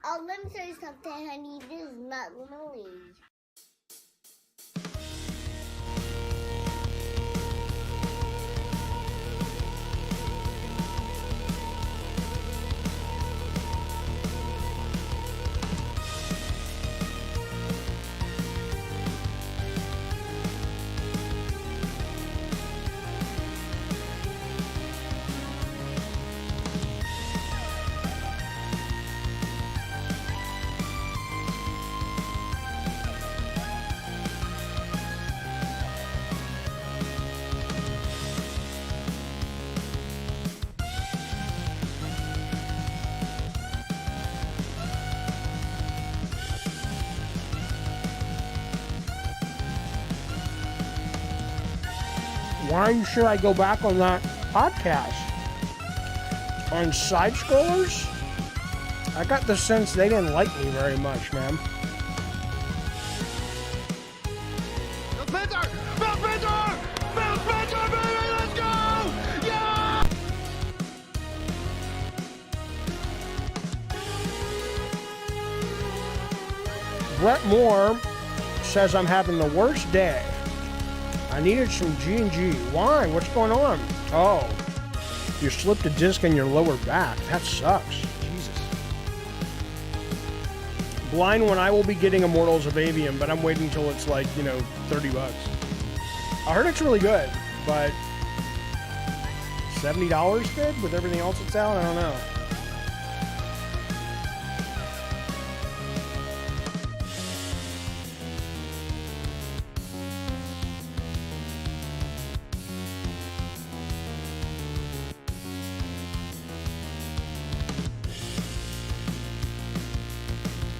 Oh, let me tell you something, honey. This is not Lily. Why should I go back on that podcast? On Side Scrollers? I got the sense they didn't like me very much, man. Bill Spencer! Bill Spencer! Bill Spencer, baby! Let's go! Yeah! Brett Moore says I'm having the worst day. I needed some G&G. Why? What's going on? Oh, you slipped a disc in your lower back. That sucks. Jesus. Blind One, I will be getting Immortals of Avium, but I'm waiting until it's like, $30. I heard it's really good, but $70 good with everything else that's out? I don't know.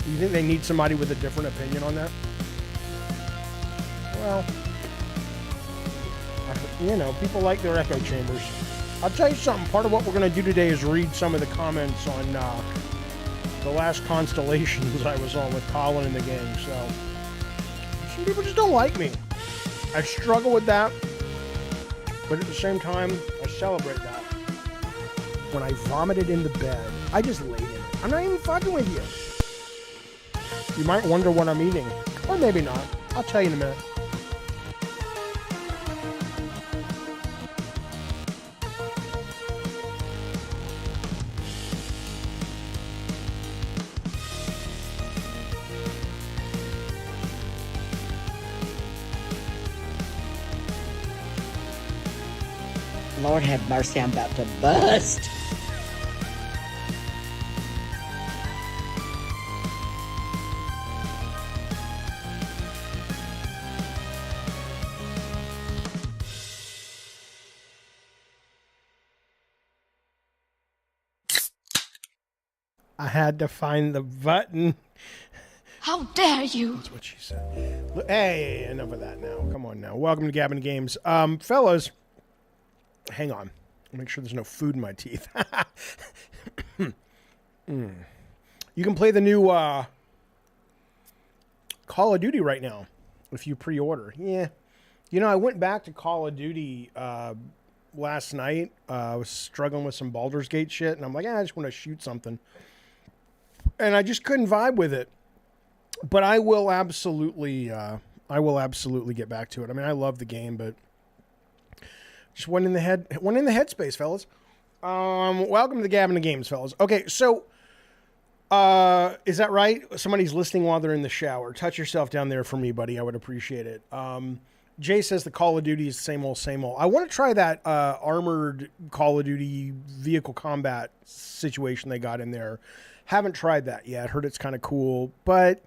You think they need somebody with a different opinion on that? Well, people like their echo chambers. I'll tell you something. Part of what we're going to do today is read some of the comments on the last Constellations I was on with Colin and the gang. So, some people just don't like me. I struggle with that. But at the same time, I celebrate that. When I vomited in the bed, I just laid in it. I'm not even fucking with you. You might wonder what I'm eating. Or maybe not. I'll tell you in a minute. Lord have mercy, I'm about to bust. I had to find the button. How dare you? That's what she said. Hey, enough of that now. Come on now. Welcome to Gabbing Games. Fellas, hang on. Make sure there's no food in my teeth. You can play the new Call of Duty right now if you pre-order. Yeah. I went back to Call of Duty last night. I was struggling with some Baldur's Gate shit, and I'm like, I just want to shoot something. And I just couldn't vibe with it. But I will absolutely get back to it. I mean, I love the game, but just went in the headspace, fellas. Welcome to the Gabbing Games, fellas. Okay, so is that right? Somebody's listening while they're in the shower. Touch yourself down there for me, buddy. I would appreciate it. Jay says the Call of Duty is the same old, same old. I want to try that armored Call of Duty vehicle combat situation they got in there. Haven't tried that yet. Heard it's kind of cool, but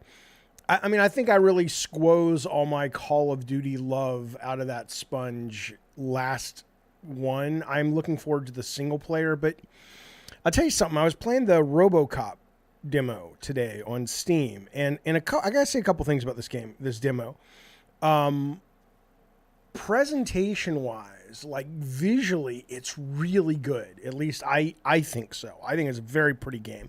I mean, I think I really squoze all my Call of Duty love out of that sponge last one. I'm looking forward to the single player, but I'll tell you something. I was playing the ROBOCOP demo today on Steam, and I gotta say a couple things about this demo. Presentation wise, like visually, it's really good. At least I think so. I think it's a very pretty game.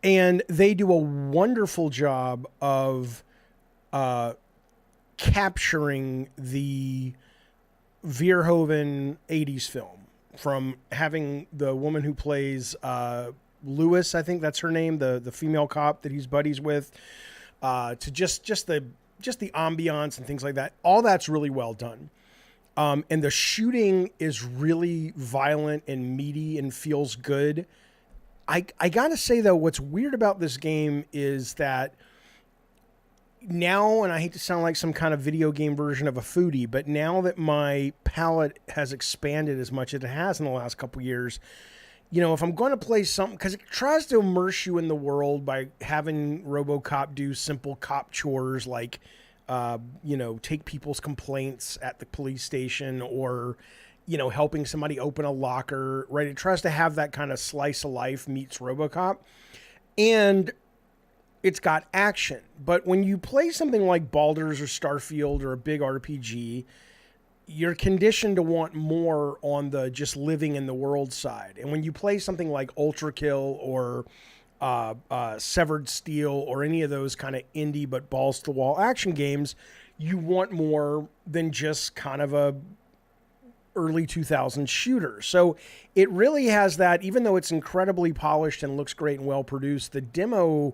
And they do a wonderful job of capturing the Verhoeven 80s film, from having the woman who plays Lewis, I think that's her name, the female cop that he's buddies with, to just the ambiance and things like that. All that's really well done. And the shooting is really violent and meaty and feels good. I gotta say though, what's weird about this game is that now, and I hate to sound like some kind of video game version of a foodie, but now that my palette has expanded as much as it has in the last couple years, you know, if I'm going to play something, because it tries to immerse you in the world by having RoboCop do simple cop chores like, you know, take people's complaints at the police station, or, you know, helping somebody open a locker, right? It tries to have that kind of slice of life meets RoboCop. And it's got action. But when you play something like Baldur's or Starfield or a big RPG, you're conditioned to want more on the just living in the world side. And when you play something like Ultra Kill or Severed Steel or any of those kind of indie but balls to the wall action games, you want more than just kind of a early 2000s shooter. So it really has that, even though it's incredibly polished and looks great and well produced, the demo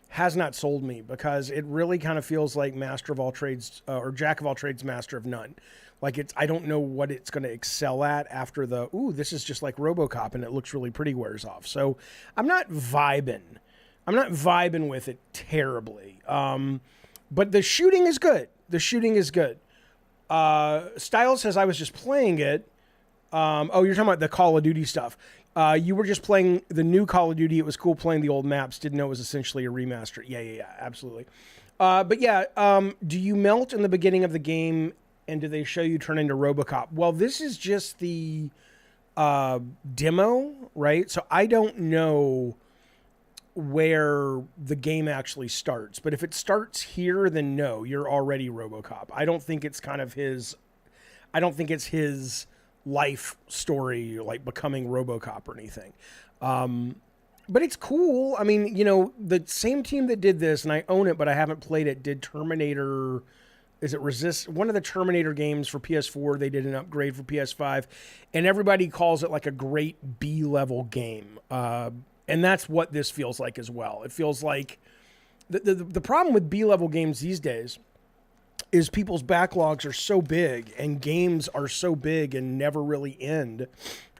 has not sold me, because it really kind of feels like master of all trades, or jack of all trades, master of none. Like, I don't know what it's going to excel at after the, ooh, this is just like RoboCop and it looks really pretty wears off. So I'm not vibing with it terribly. But the shooting is good. Styles says I was just playing it. Oh, you're talking about the Call of Duty stuff. You were just playing the new Call of Duty. It was cool playing the old maps. Didn't know it was essentially a remaster. Yeah, absolutely. But yeah, do you melt in the beginning of the game, and do they show you turn into RoboCop? Well, this is just the demo, right? So I don't know where the game actually starts. But if it starts here, then no, you're already RoboCop. I don't think it's his life story, like becoming RoboCop or anything. But it's cool. I mean, you know, the same team that did this, and I own it, but I haven't played it, did Terminator. Is it Resist? One of the Terminator games for PS4. They did an upgrade for PS5, and everybody calls it like a great B-level game. And that's what this feels like as well. It feels like the problem with B-level games these days is people's backlogs are so big and games are so big and never really end.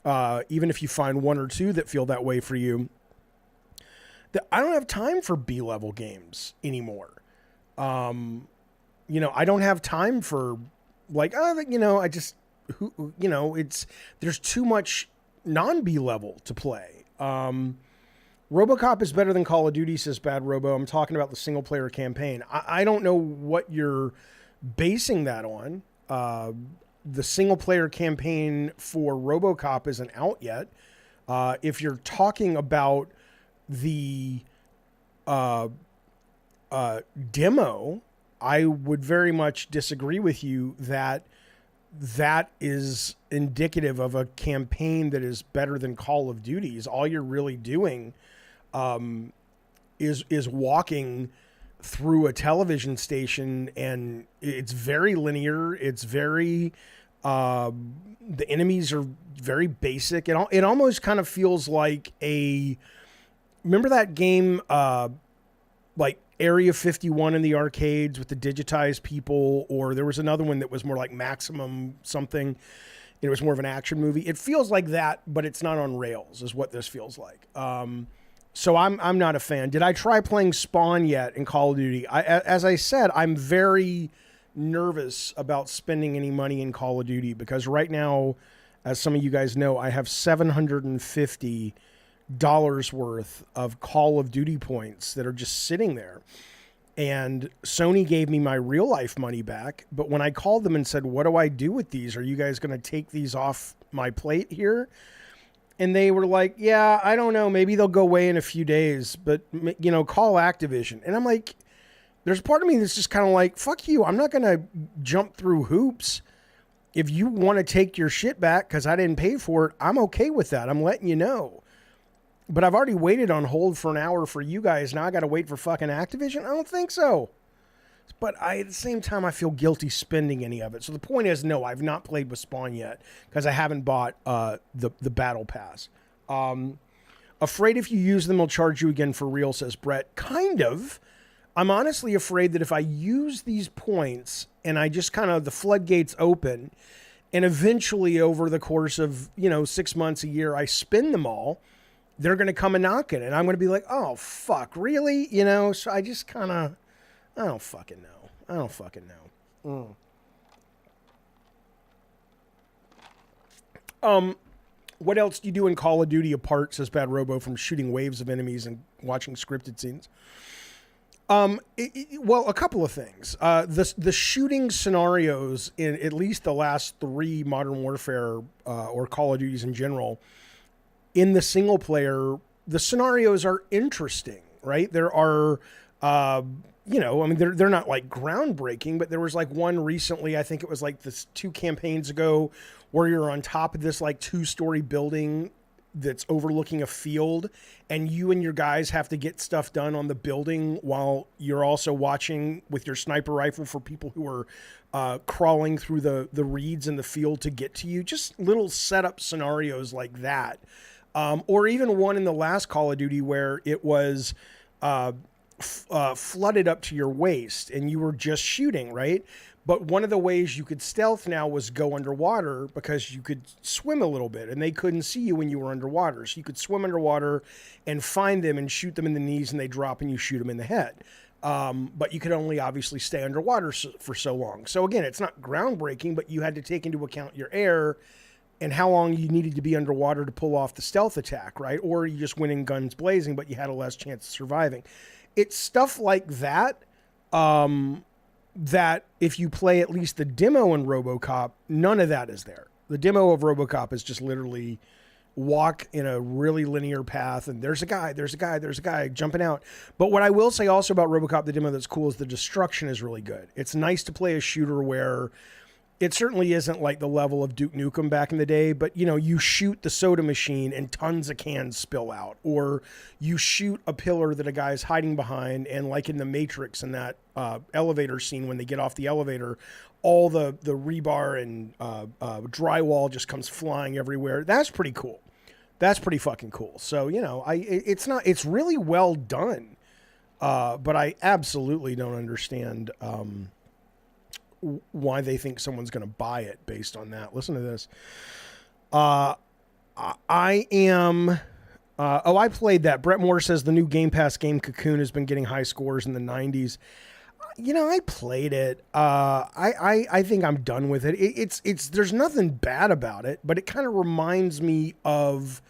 Even if you find one or two that feel that way for you, that I don't have time for B-level games anymore. You know, I don't have time for like, you know, there's too much non-B level to play. RoboCop is better than Call of Duty, says Bad Robo. I'm talking about the single player campaign. I don't know what you're basing that on. The single player campaign for RoboCop isn't out yet. If you're talking about the demo, I would very much disagree with you that is indicative of a campaign that is better than Call of Duty's. All you're really doing is walking through a television station, and it's very linear. It's very the enemies are very basic. It almost kind of feels like remember that game like Area 51 in the arcades with the digitized people, or there was another one that was more like Maximum something. It was more of an action movie. It feels like that, but it's not on rails is what this feels like. So I'm not a fan. Did I try playing Spawn yet in Call of Duty? As I said, I'm very nervous about spending any money in Call of Duty, because right now, as some of you guys know, I have $750 worth of Call of Duty points that are just sitting there. And Sony gave me my real life money back, but when I called them and said, what do I do with these? Are you guys going to take these off my plate here? And they were like, yeah, I don't know. Maybe they'll go away in a few days, but you know, call Activision. And I'm like, there's part of me that's just kind of like, fuck you. I'm not going to jump through hoops. If you want to take your shit back because I didn't pay for it, I'm okay with that. I'm letting you know. But I've already waited on hold for an hour for you guys. Now I got to wait for fucking Activision? I don't think so. But at the same time, I feel guilty spending any of it. So the point is, no, I've not played with Spawn yet because I haven't bought the Battle Pass. Afraid if you use them, they'll charge you again for real, says Brett. Kind of. I'm honestly afraid that if I use these points and I just kind of, the floodgates open, and eventually over the course of, 6 months, a year, I spend them all, they're going to come and knock it. And I'm going to be like, oh, fuck, really? So I just kind of, I don't fucking know. What else do you do in Call of Duty apart, says Bad Robo, from shooting waves of enemies and watching scripted scenes? Well, a couple of things. The shooting scenarios in at least the last 3 Modern Warfare or Call of Duties in general, in the single player, the scenarios are interesting, right? There are, they're not like groundbreaking, but there was like one recently, I think it was like this 2 campaigns ago, where you're on top of this like 2-story building that's overlooking a field, and you and your guys have to get stuff done on the building while you're also watching with your sniper rifle for people who are crawling through the reeds in the field to get to you. Just little setup scenarios like that. Or even one in the last Call of Duty where it was flooded up to your waist and you were just shooting, right? But one of the ways you could stealth now was go underwater, because you could swim a little bit and they couldn't see you when you were underwater. So you could swim underwater and find them and shoot them in the knees, and they drop and you shoot them in the head. But you could only obviously stay underwater for so long. So again, it's not groundbreaking, but you had to take into account your air and how long you needed to be underwater to pull off the stealth attack, right? Or you just went in guns blazing, but you had a less chance of surviving. It's stuff like that, that if you play at least the demo in ROBOCOP, none of that is there. The demo of ROBOCOP is just literally walk in a really linear path, and there's a guy jumping out. But what I will say also about ROBOCOP, the demo that's cool, is the destruction is really good. It's nice to play a shooter where it certainly isn't like the level of Duke Nukem back in the day, but you shoot the soda machine and tons of cans spill out, or you shoot a pillar that a guy's hiding behind, and like in the Matrix in that elevator scene, when they get off the elevator, all the rebar and drywall just comes flying everywhere. That's pretty cool. That's pretty fucking cool. So, it's really well done. But I absolutely don't understand why they think someone's going to buy it based on that. Listen to this. I played that. Brett Moore says the new Gamepass game COCOON has been getting high scores in the 90s. I played it. I think I'm done with it. It's there's nothing bad about it, but it kind of reminds me of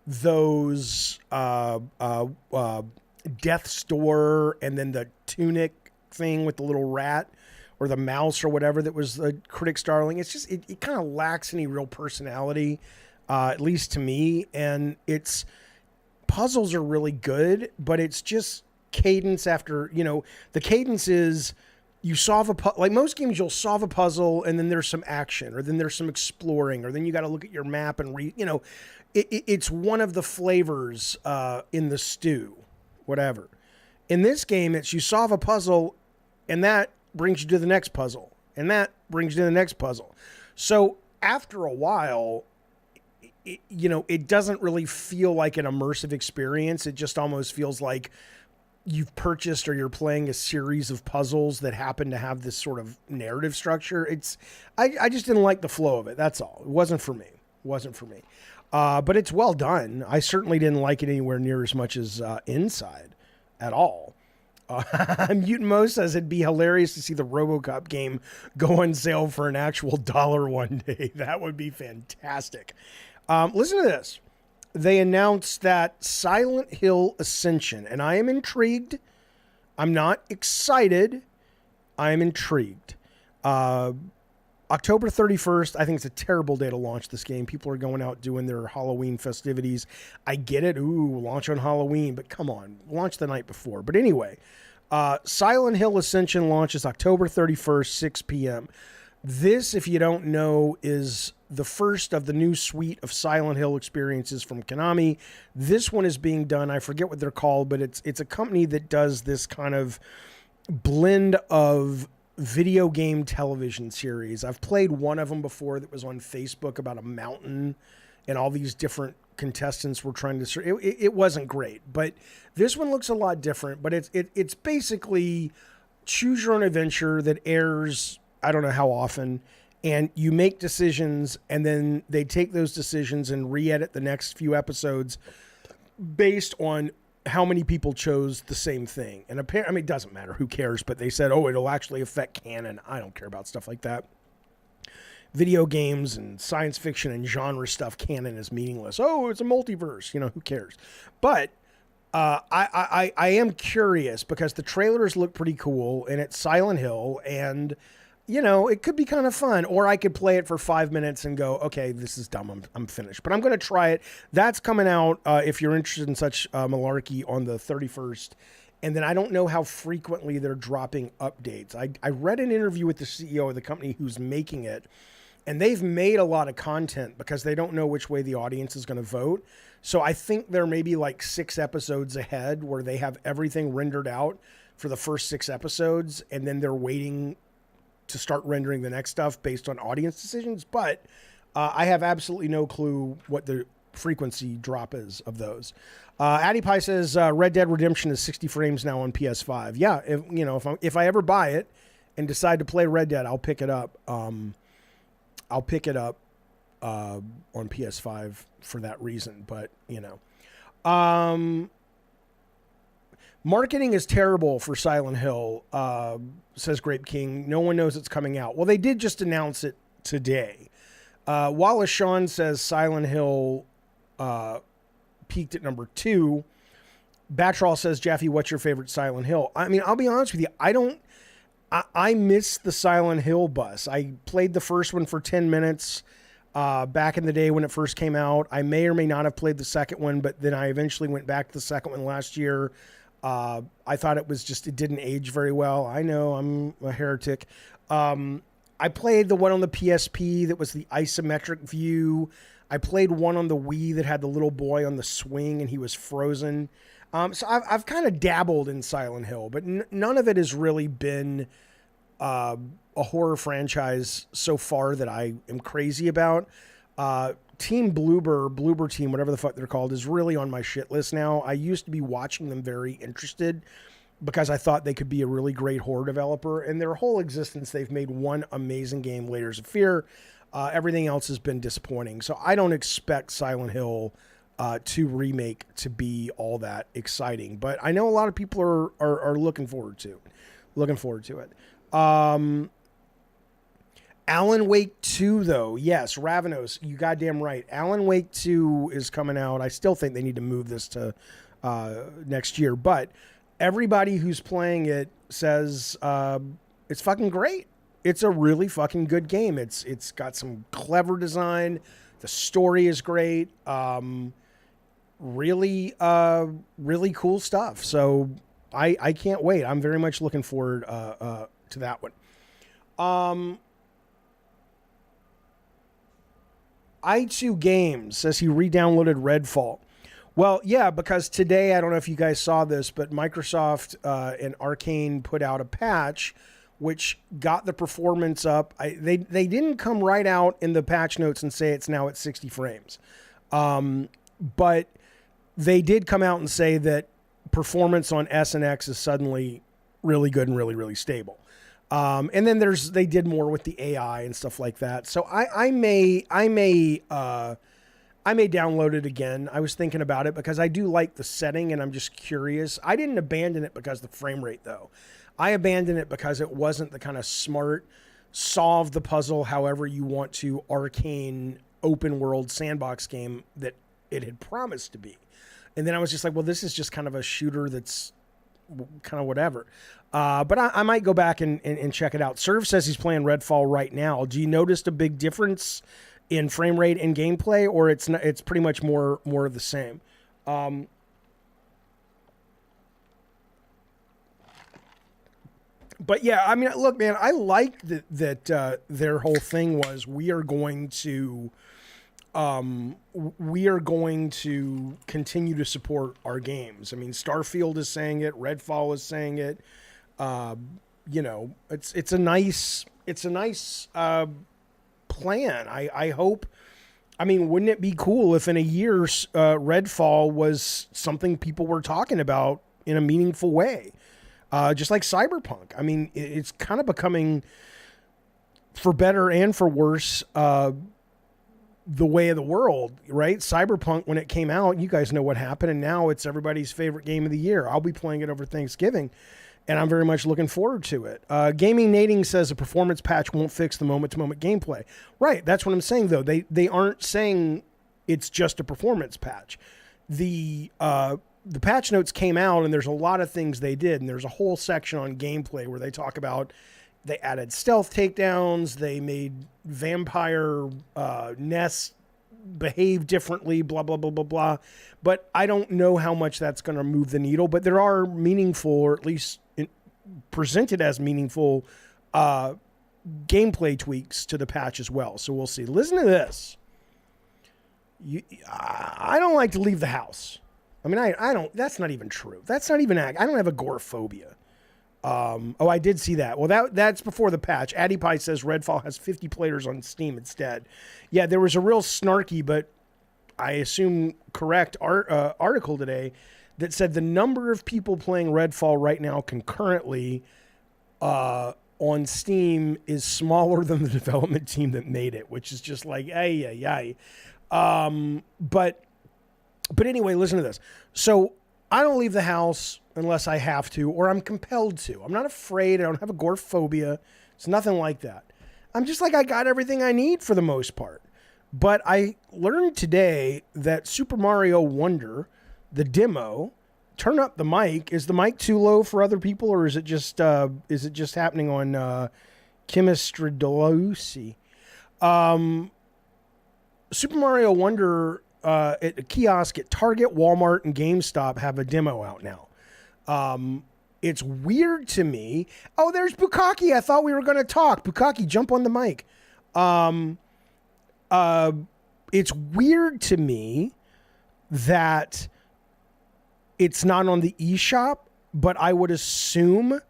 those Death Store, and then the Tunic thing with the little rat or the mouse or whatever that was the critic's darling. It's just, it kind of lacks any real personality, at least to me. And its puzzles are really good, but it's just cadence after, the cadence is you solve like most games, you'll solve a puzzle and then there's some action, or then there's some exploring, or then you got to look at your map and it's one of the flavors in the stew, whatever. In this game, it's you solve a puzzle and that brings you to the next puzzle, and that brings you to the next puzzle. So after a while, it doesn't really feel like an immersive experience. It just almost feels like you've purchased or you're playing a series of puzzles that happen to have this sort of narrative structure. I just didn't like the flow of it. That's all. It wasn't for me. But it's well done. I certainly didn't like it anywhere near as much as Inside at all. Mutant Mo says it'd be hilarious to see the RoboCop game go on sale for an actual $1 one day. That would be fantastic. Listen to this. They announced that Silent Hill Ascension, and I am intrigued. I'm not excited. I am intrigued. October 31st, I think it's a terrible day to launch this game. People are going out doing their Halloween festivities. I get it. Ooh, launch on Halloween, but come on, launch the night before. But anyway, Silent Hill Ascension launches October 31st, 6 p.m. This, if you don't know, is the first of the new suite of Silent Hill experiences from Konami. This one is being done, I forget what they're called, but it's a company that does this kind of blend of video game television series. I've played one of them before that was on Facebook about a mountain and all these different contestants were trying to. It wasn't great, but this one looks a lot different. But it's basically choose your own adventure that airs. I don't know how often, and you make decisions, and then they take those decisions and re-edit the next few episodes based on how many people chose the same thing. And apparently, it doesn't matter, who cares, but they said, oh, it'll actually affect canon. I don't care about stuff like that. Video games and science fiction and genre stuff, canon is meaningless. Oh, it's a multiverse. Who cares? But I am curious because the trailers look pretty cool, and it's Silent Hill, and it could be kind of fun, or I could play it for 5 minutes and go, okay, this is dumb. I'm finished. But I'm going to try it. That's coming out, if you're interested in such malarkey, on the 31st. And then I don't know how frequently they're dropping updates. I read an interview with the CEO of the company who's making it, and they've made a lot of content because they don't know which way the audience is going to vote. So I think they're maybe like 6 episodes ahead where they have everything rendered out for the first 6 episodes, and then they're waiting to start rendering the next stuff based on audience decisions. But I have absolutely no clue what the frequency drop is of those. Addy Pie says Red Dead Redemption is 60 frames now on PS5. Yeah, if I ever buy it and decide to play Red Dead, I'll pick it up. I'll pick it up on PS5 for that reason. But marketing is terrible for Silent Hill, says Grape King. No one knows it's coming out. Well, they did just announce it today. Wallace Shawn says Silent Hill peaked at number 2. Batrall says, Jaffe, what's your favorite Silent Hill? I mean, I'll be honest with you. I miss the Silent Hill bus. I played the first one for 10 minutes back in the day when it first came out. I may or may not have played the second one, but then I eventually went back to the second one last year. I thought it didn't age very well. I know, I'm a heretic. I played the one on the PSP that was the isometric view. I played one on the Wii that had the little boy on the swing and he was frozen. So I've kind of dabbled in Silent Hill, but none of it has really been a horror franchise so far that I am crazy about. Team Bloober Team, whatever the fuck they're called, is really on my shit list now. I used to be watching them very interested because I thought they could be a really great horror developer. In their whole existence, they've made one amazing game, Layers of Fear. Everything else has been disappointing. So I don't expect Silent Hill 2 remake to be all that exciting. But I know a lot of people are looking forward to it. Alan Wake 2, though. Yes, Ravenos, you goddamn right. Alan Wake 2 is coming out. I still think they need to move this to next year. But everybody who's playing it says it's fucking great. It's a really fucking good game. It's got some clever design. The story is great. Really cool stuff. So I can't wait. I'm very much looking forward to that one. I2 Games says he re-downloaded Redfall. Well, yeah, because today, I don't know if you guys saw this, but Microsoft and Arcane put out a patch which got the performance up. They didn't come right out in the patch notes and say it's now at 60 frames. But they did come out and say that performance on S and X is suddenly really good and really, really stable. And then they did more with the AI and stuff like that. So I may download it again. I was thinking about it because I do like the setting and I'm just curious. I didn't abandon it because of the frame rate though. I abandoned it because it wasn't the kind of smart, solve the puzzle however you want to Arcane open world sandbox game that it had promised to be. And then I was just like, well, this is just kind of a shooter that's kind of whatever. But I might go back and check it out. Serv says he's playing Redfall right now. Do you notice a big difference in frame rate and gameplay, or it's pretty much more of the same? But yeah, I mean, look, man, I like that their whole thing was we are going to continue to support our games. I mean, Starfield is saying it, Redfall is saying it. You know, it's a nice plan. I hope I mean, wouldn't it be cool if in a year Redfall was something people were talking about in a meaningful way? Just like Cyberpunk. I mean, it's kind of becoming, for better and for worse, the way of the world, right? Cyberpunk, when it came out, you guys know what happened, and now it's everybody's favorite game of the year. I'll be playing it over Thanksgiving, and I'm very much looking forward to it. Gaming Nating says a performance patch won't fix the moment-to-moment gameplay. Right, that's what I'm saying, though. They aren't saying it's just a performance patch. The patch notes came out, and there's a lot of things they did, and there's a whole section on gameplay where they talk about they added stealth takedowns, they made vampire nests behave differently, blah, blah, blah, blah, blah. But I don't know how much that's going to move the needle, but there are meaningful, or at least presented as meaningful, gameplay tweaks to the patch as well. So we'll see. Listen to this. I don't like to leave the house. I mean, I don't, that's not even true. That's not even, I don't have agoraphobia. I did see that. Well, that's before the patch. Addy Pie says Redfall has 50 players on Steam instead. Yeah, there was a real snarky, but I assume correct article today that said the number of people playing Redfall right now concurrently on Steam is smaller than the development team that made it, which is just like, ay. But anyway, listen to this. So I don't leave the house unless I have to, or I'm compelled to. I'm not afraid. I don't have agoraphobia. It's nothing like that. I'm just like, I got everything I need for the most part. But I learned today that Super Mario Wonder, the demo, turn up the mic. Is the mic too low for other people, or is it just happening on Chemistry Super Mario Wonder at a kiosk at Target, Walmart, and GameStop have a demo out now. It's weird to me. Oh, there's Bukaki. I thought we were going to talk. Bukaki, jump on the mic. It's weird to me that it's not on the eShop, but I would assume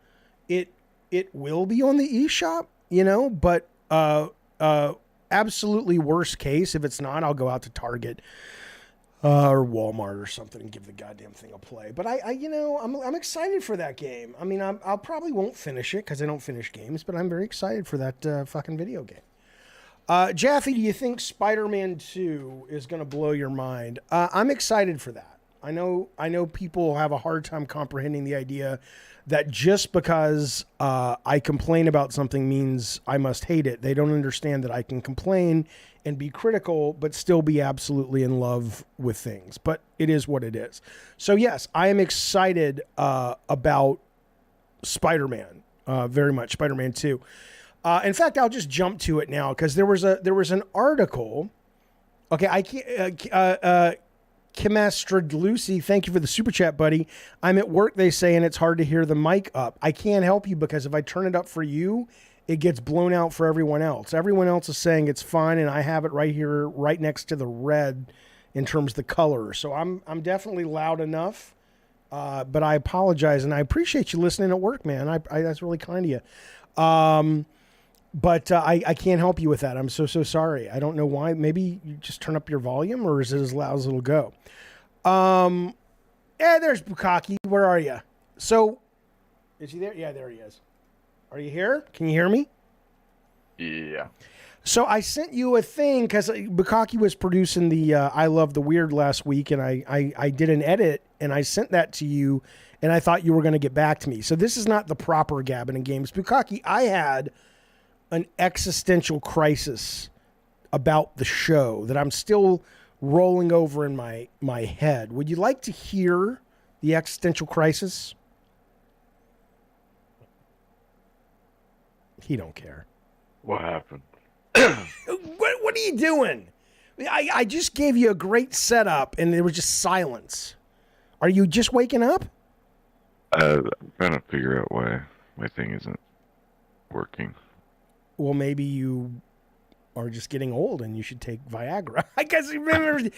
it will be on the eShop, but absolutely worst case, if it's not, I'll go out to Target or Walmart or something and give the goddamn thing a play. But I'm excited for that game. I mean, I'll probably won't finish it because I don't finish games, but I'm very excited for that fucking video game. Jaffe, do you think Spider-Man 2 is going to blow your mind? I'm excited for that. I know people have a hard time comprehending the idea that just because I complain about something means I must hate it. They don't understand that I can complain and be critical, but still be absolutely in love with things. But it is what it is. So yes, I am excited about Spider-Man very much. Spider-Man 2. In fact, I'll just jump to it now because there was an article. Okay, I can't. Chemistrid Lucy, thank you for the super chat, buddy. I'm at work, they say, and it's hard to hear the mic up. I can't help you because if I turn it up for you, it gets blown out for everyone else. Everyone else is saying it's fine, and I have it right here, right next to the red in terms of the color. So I'm definitely loud enough, but I apologize, and I appreciate you listening at work, man. I that's really kind of you. But I can't help you with that. I'm so sorry. I don't know why. Maybe you just turn up your volume, or is it as loud as it'll go? There's Bukaki. Where are you? So, is he there? Yeah, there he is. Are you here? Can you hear me? Yeah. So I sent you a thing because Bukaki was producing the I Love the Weird last week, and I did an edit, and I sent that to you, and I thought you were going to get back to me. So this is not the proper Gabbin' and Games. Bukaki, I had an existential crisis about the show that I'm still rolling over in my head. Would you like to hear the existential crisis? He don't care. What happened? What are you doing? I just gave you a great setup and there was just silence. Are you just waking up? I'm trying to figure out why my thing isn't working. Well, maybe you are just getting old and you should take Viagra. I guess remember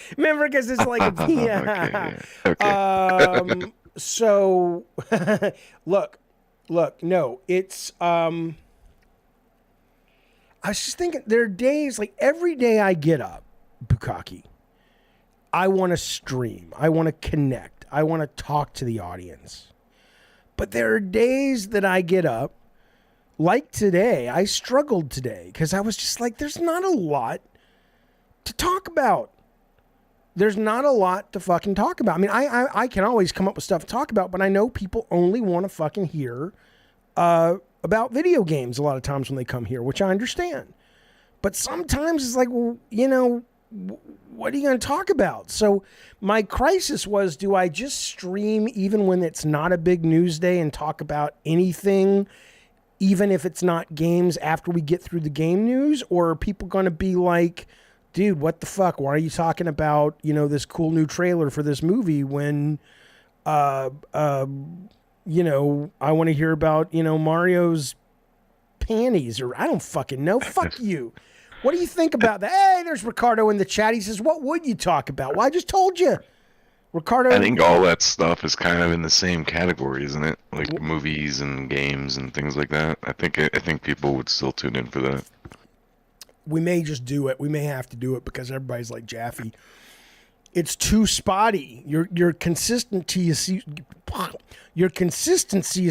because it's like yeah. Okay. So look, no, it's I was just thinking there are days like every day I get up bukkake. I want to stream. I want to connect. I want to talk to the audience. But there are days that I get up, like today. I struggled today because I was just like, there's not a lot to talk about. There's not a lot to fucking talk about. I mean, I can always come up with stuff to talk about, but I know people only want to fucking hear about video games a lot of times when they come here, which I understand. But sometimes it's like, well, you know, what are you going to talk about? So my crisis was, do I just stream even when it's not a big news day and talk about anything, even if it's not games after we get through the game news? Or are people going to be like, dude, what the fuck? Why are you talking about, you know, this cool new trailer for this movie when, you know, I want to hear about, you know, Mario's panties, or I don't fucking know. Fuck you. What do you think about that? Hey, there's Ricardo in the chat. He says, what would you talk about? Well, I just told you. Ricardo. I think all that stuff is kind of in the same category, isn't it? Like movies and games and things like that. I think people would still tune in for that. We may just do it. We may have to do it because everybody's like, Jaffe, it's too spotty. Your consistency is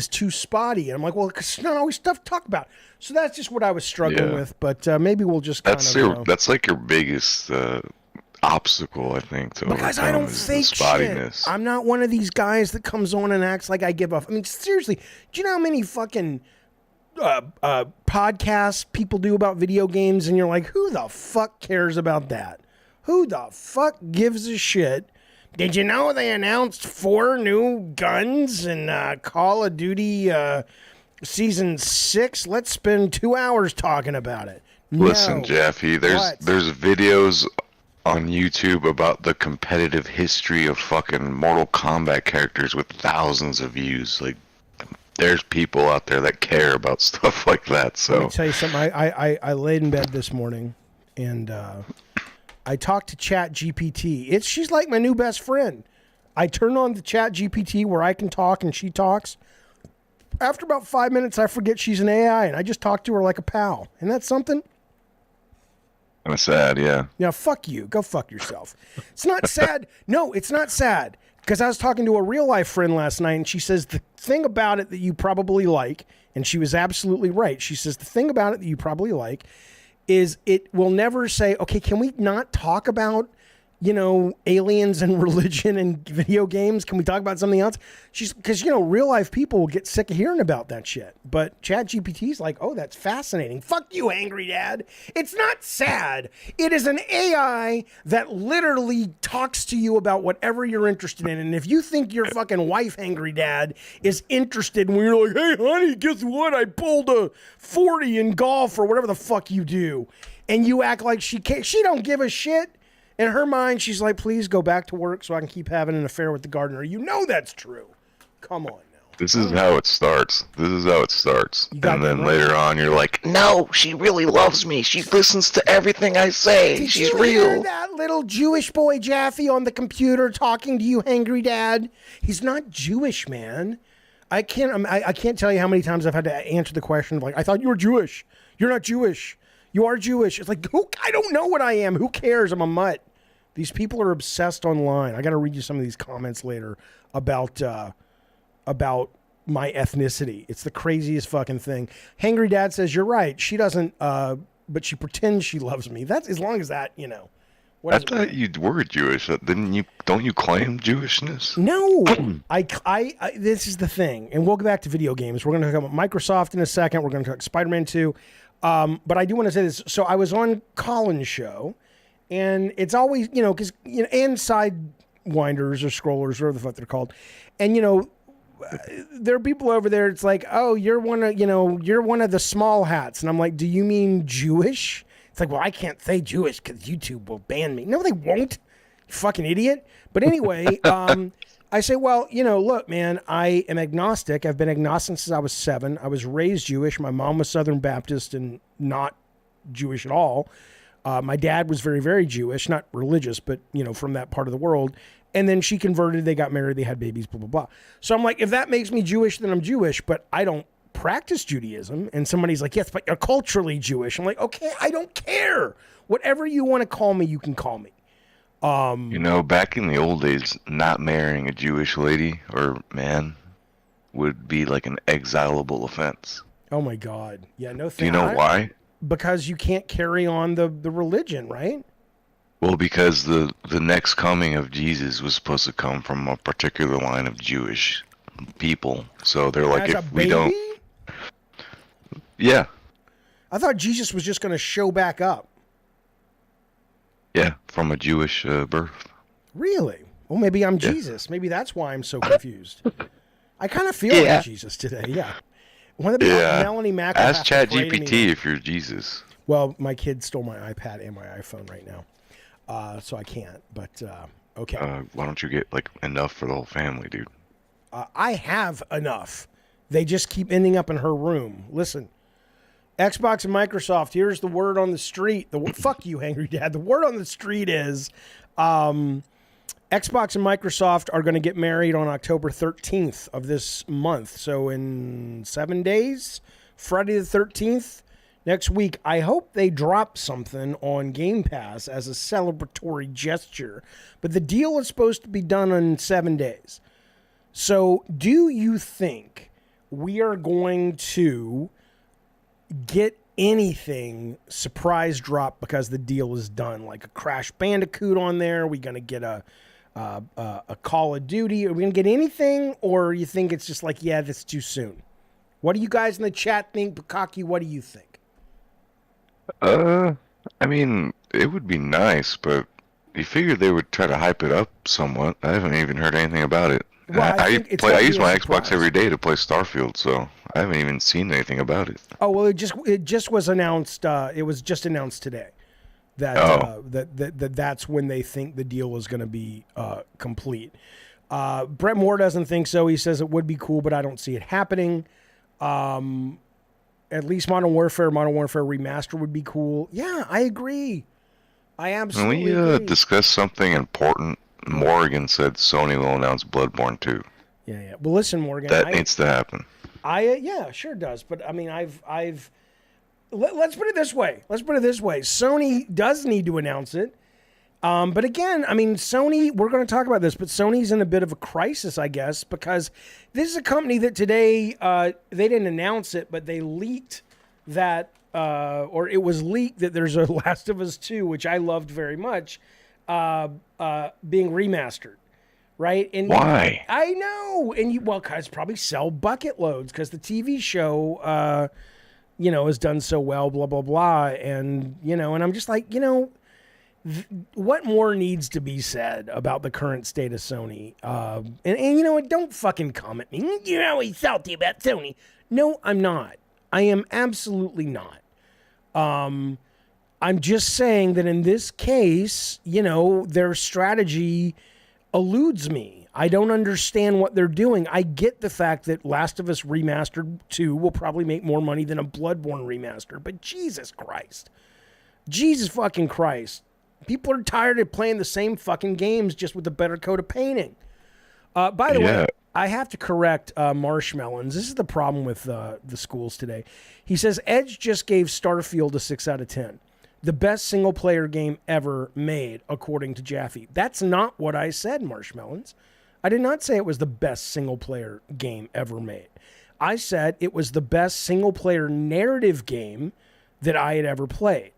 too spotty. And I'm like, well, it's not always stuff to talk about. So that's just what I was struggling with. But maybe we'll just kind of. That's like your biggest obstacle, I think, to because I don't fake shit. I'm not one of these guys that comes on and acts like I give up. I mean, seriously, do you know how many fucking podcasts people do about video games? And you're like, who the fuck cares about that? Who the fuck gives a shit? Did you know they announced 4 new guns in Call of Duty Season 6? Let's spend 2 hours talking about it. Listen, Jaffe, there's videos on YouTube about the competitive history of fucking Mortal Kombat characters with thousands of views. Like, there's people out there that care about stuff like that. So let me tell you something. I laid in bed this morning and I talked to Chat GPT. She's like my new best friend. I turn on the Chat GPT where I can talk and she talks. After about 5 minutes, I forget she's an AI and I just talk to her like a pal. Isn't that something? Kind of sad, yeah. Yeah, fuck you. Go fuck yourself. It's not sad. No, it's not sad. Because I was talking to a real life friend last night and she says the thing about it that you probably like, and she was absolutely right. She says the thing about it that you probably like is it will never say, okay, can we not talk about, you know, aliens and religion and video games? Can we talk about something else? Because, you know, real life people will get sick of hearing about that shit. But ChatGPT's like, oh, that's fascinating. Fuck you, Angry Dad. It's not sad. It is an AI that literally talks to you about whatever you're interested in. And if you think your fucking wife, Angry Dad, is interested when you're like, hey, honey, guess what? I pulled a 40 in golf or whatever the fuck you do. And you act like she don't give a shit. In her mind, she's like, please go back to work so I can keep having an affair with the gardener. You know that's true. Come on now. This is how it starts. And then later on, you're like, no, she really loves me. She listens to everything I say. She's real. Did you hear that little Jewish boy Jaffe on the computer talking to you, Angry Dad? He's not Jewish, man. I can't tell you how many times I've had to answer the question of like, I thought you were Jewish. You're not Jewish. You are Jewish. It's like, I don't know what I am. Who cares? I'm a mutt. These people are obsessed online. I got to read you some of these comments later about my ethnicity. It's the craziest fucking thing. Hangry Dad says, you're right. She doesn't, but she pretends she loves me. That's as long as that, you know. I thought you were Jewish. Don't you claim Jewishness? No. I this is the thing. And we'll go back to video games. We're going to talk about Microsoft in a second. We're going to talk Spider-Man 2. But I do want to say this. So I was on Colin's show, and it's always, you know, because, you know, and Sidewinders or Scrollers, whatever the fuck they're called. And, you know, there are people over there. It's like, oh, you're one of the small hats. And I'm like, do you mean Jewish? It's like, well, I can't say Jewish because YouTube will ban me. No, they won't. You fucking idiot. But anyway, I say, well, you know, look, man, I am agnostic. I've been agnostic since I was 7. I was raised Jewish. My mom was Southern Baptist and not Jewish at all. My dad was very, very Jewish, not religious, but, you know, from that part of the world. And then she converted. They got married. They had babies, blah, blah, blah. So I'm like, if that makes me Jewish, then I'm Jewish. But I don't practice Judaism, and somebody's like, yes, but you're culturally Jewish. I'm like, okay, I don't care. Whatever you want to call me, you can call me. You know, back in the old days, not marrying a Jewish lady or man would be like an exilable offense. Oh my God. Yeah, no thanks. Do you know why? Because you can't carry on the religion, right? Well, because the next coming of Jesus was supposed to come from a particular line of Jewish people. So they're like, if we don't... Yeah. I thought Jesus was just going to show back up. Yeah, from a Jewish birth. Really? Well, maybe I'm Jesus. Maybe that's why I'm so confused. I kind of feel like Jesus today, yeah. One of the Melanie Mack. Ask ChatGPT if you're Jesus. Well, my kid stole my iPad and my iPhone right now, so I can't. But okay. Why don't you get like enough for the whole family, dude? I have enough. They just keep ending up in her room. Listen, Xbox and Microsoft. Here's the word on the street. Fuck you, Angry Dad. The word on the street is, Xbox and Microsoft are going to get married on October 13th of this month. So in 7 days, Friday the 13th, next week. I hope they drop something on Gamepass as a celebratory gesture. But the deal is supposed to be done in 7 days. So do you think we are going to get anything surprise drop because the deal is done? Like a Crash Bandicoot on there? Are we going to get a Call of Duty? Are we going to get anything? Or you think it's just like, yeah, that's too soon? What do you guys in the chat think? Bukaki, what do you think? I mean, it would be nice, but you figured they would try to hype it up somewhat. I haven't even heard anything about it. Well, I use my Xbox every day to play Starfield, so I haven't even seen anything about it. Oh well, it just was announced. It was just announced today that that's when they think the deal is going to be complete. Brett Moore doesn't think so. He says it would be cool, but I don't see it happening. At least Modern Warfare Remaster would be cool. Yeah, I agree. I absolutely agree. Can we discuss something important? Morgan said Sony will announce Bloodborne 2. Yeah. Well, listen, Morgan. That needs to happen. Yeah, sure does. But I mean, let's put it this way. Sony does need to announce it. But again, I mean, Sony, we're going to talk about this, but Sony's in a bit of a crisis, I guess, because this is a company that today, they didn't announce it, but they leaked that, or it was leaked that there's a Last of Us 2, which I loved very much, being remastered, right? And why? I know. And because probably sell bucket loads because the TV show, has done so well, blah, blah, blah. And, and I'm just like, what more needs to be said about the current state of Sony? And don't fucking comment me. You're always salty about Sony. No, I'm not. I am absolutely not. I'm just saying that in this case, their strategy eludes me. I don't understand what they're doing. I get the fact that Last of Us Remastered 2 will probably make more money than a Bloodborne remaster, but Jesus fucking Christ. People are tired of playing the same fucking games just with a better coat of painting. By the way, I have to correct Marshmelons. This is the problem with the schools today. He says, Edge just gave Starfield a 6 out of 10. The best single-player game ever made, according to Jaffe. That's not what I said, Marshmelons. I did not say it was the best single-player game ever made. I said it was the best single-player narrative game that I had ever played,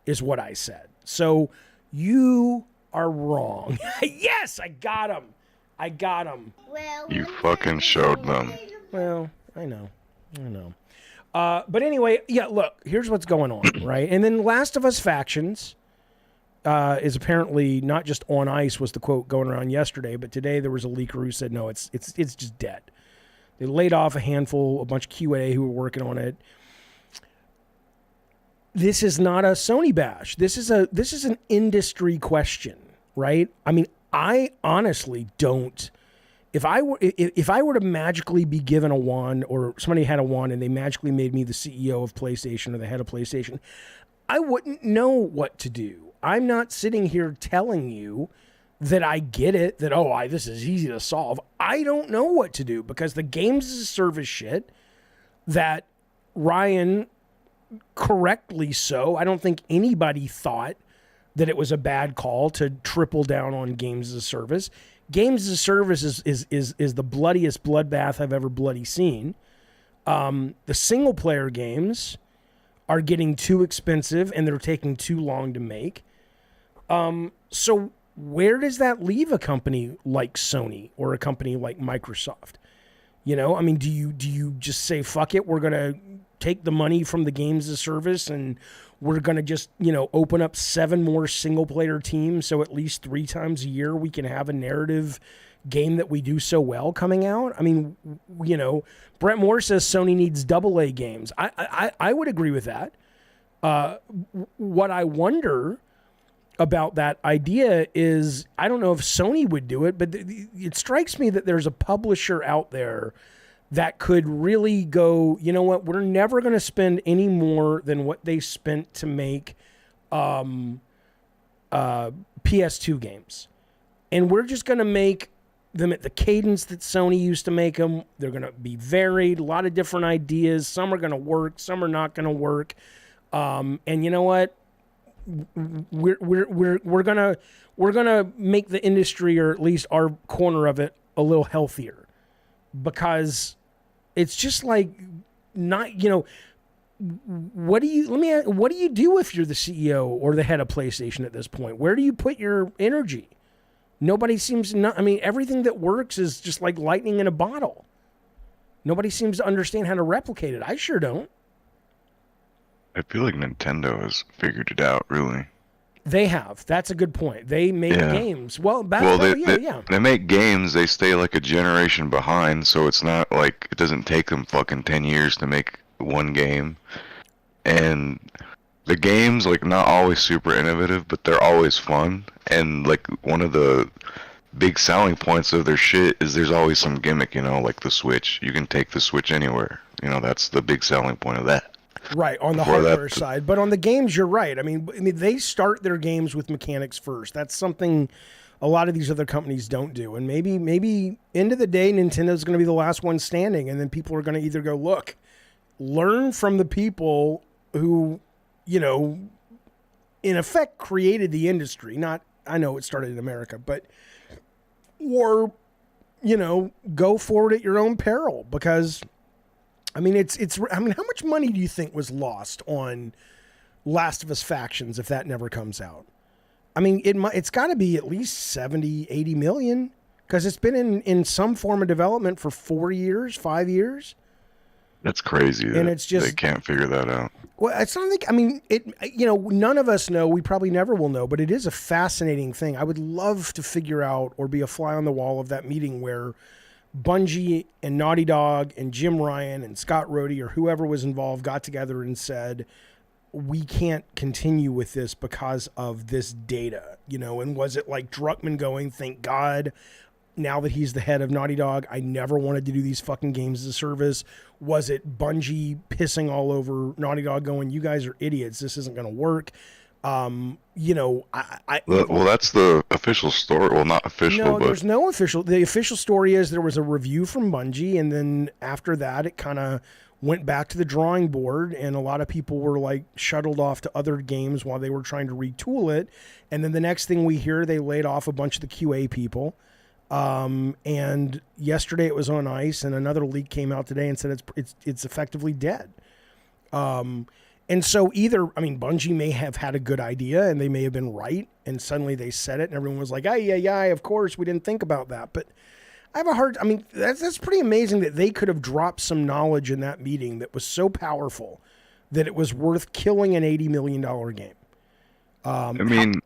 is what I said. So you are wrong. Yes, I got him. Well, You fucking showed them. Well, I know. But anyway, yeah, look, here's what's going on, right? And then Last of Us Factions is apparently not just on ice, was the quote going around yesterday, but today there was a leaker who said, no, it's just dead. They laid off a bunch of QA who were working on it. This is not a Sony bash. This is an industry question, right? I mean, I honestly don't. If I were to magically be given a wand, or somebody had a wand and they magically made me the CEO of PlayStation or the head of PlayStation, I wouldn't know what to do. I'm not sitting here telling you that I get it, that, this is easy to solve. I don't know what to do because the games as a service shit, that Ryan, correctly so, I don't think anybody thought that it was a bad call to triple down on games as a service. Games as a service is the bloodiest bloodbath I've ever bloody seen. The single player games are getting too expensive and they're taking too long to make. So where does that leave a company like Sony or a company like Microsoft? You know, I mean, do you just say, fuck it, we're going to take the money from the games as a service and we're going to just, you know, open up 7 more single player teams so at least 3 times a year we can have a narrative game that we do so well coming out? I mean, you know, Brett Moore says Sony needs AA games. I would agree with that. What I wonder about that idea is, I don't know if Sony would do it, but it strikes me that there's a publisher out there that could really go, you know what, we're never going to spend any more than what they spent to make PS2 games. And we're just going to make them at the cadence that Sony used to make them. They're going to be varied, a lot of different ideas. Some are going to work, some are not going to work. And you know what? We're gonna make the industry, or at least our corner of it, a little healthier, because it's just like, not, you know, what do you do if you're the CEO or the head of PlayStation at this point? Where do you put your energy? Nobody seems to I mean, everything that works is just like lightning in a bottle. Nobody seems to understand how to replicate it. I sure don't. I feel like Nintendo has figured it out, really. They have. That's a good point. They make games. Well, they make games. They stay like a generation behind, so it's not like it doesn't take them fucking 10 years to make one game. And the games, like, not always super innovative, but they're always fun. And like, one of the big selling points of their shit is there's always some gimmick, you know, like the Switch. You can take the Switch anywhere. You know, that's the big selling point of that. Right, on the hardware side. But on the games, you're right. I mean, they start their games with mechanics first. That's something a lot of these other companies don't do. And maybe end of the day, Nintendo's going to be the last one standing, and then people are going to either go, look, learn from the people who, you know, in effect created the industry. Not, I know it started in America, but, or, you know, go forward at your own peril, because I mean, I mean, how much money do you think was lost on Last of Us Factions if that never comes out? I mean, it's got to be at least 70, 80 million, because it's been in some form of development for 4 years, 5 years. That's crazy. And it's just, they can't figure that out. Well, it's not like, I mean, you know, none of us know, we probably never will know, but it is a fascinating thing. I would love to figure out or be a fly on the wall of that meeting where Bungie and Naughty Dog and Jim Ryan and Scott Rhodey or whoever was involved got together and said, we can't continue with this because of this data, you know. And was it like Druckmann going, thank God, now that he's the head of Naughty Dog, I never wanted to do these fucking games as a service? Was it Bungie pissing all over Naughty Dog going, you guys are idiots, this isn't going to work? You know, well, that's the official story. Well, not official, no, but there's no official. The official story is there was a review from Bungie, and then after that, it kind of went back to the drawing board, and a lot of people were like shuttled off to other games while they were trying to retool it. And then the next thing we hear, they laid off a bunch of the QA people. And yesterday it was on ice, and another leak came out today and said it's effectively dead. And so either, I mean, Bungie may have had a good idea and they may have been right, and suddenly they said it and everyone was like, yeah, of course, we didn't think about that. But I have I mean, that's pretty amazing that they could have dropped some knowledge in that meeting that was so powerful that it was worth killing an $80 million game. I mean,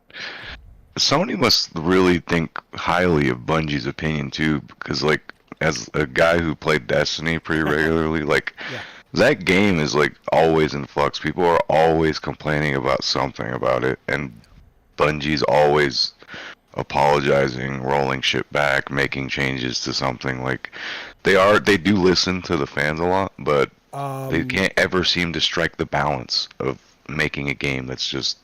Sony must really think highly of Bungie's opinion too, because like, as a guy who played Destiny pretty regularly, like, yeah. That game is like always in flux. People are always complaining about something about it, and Bungie's always apologizing, rolling shit back, making changes to something. Like, they do listen to the fans a lot, but they can't ever seem to strike the balance of making a game that's just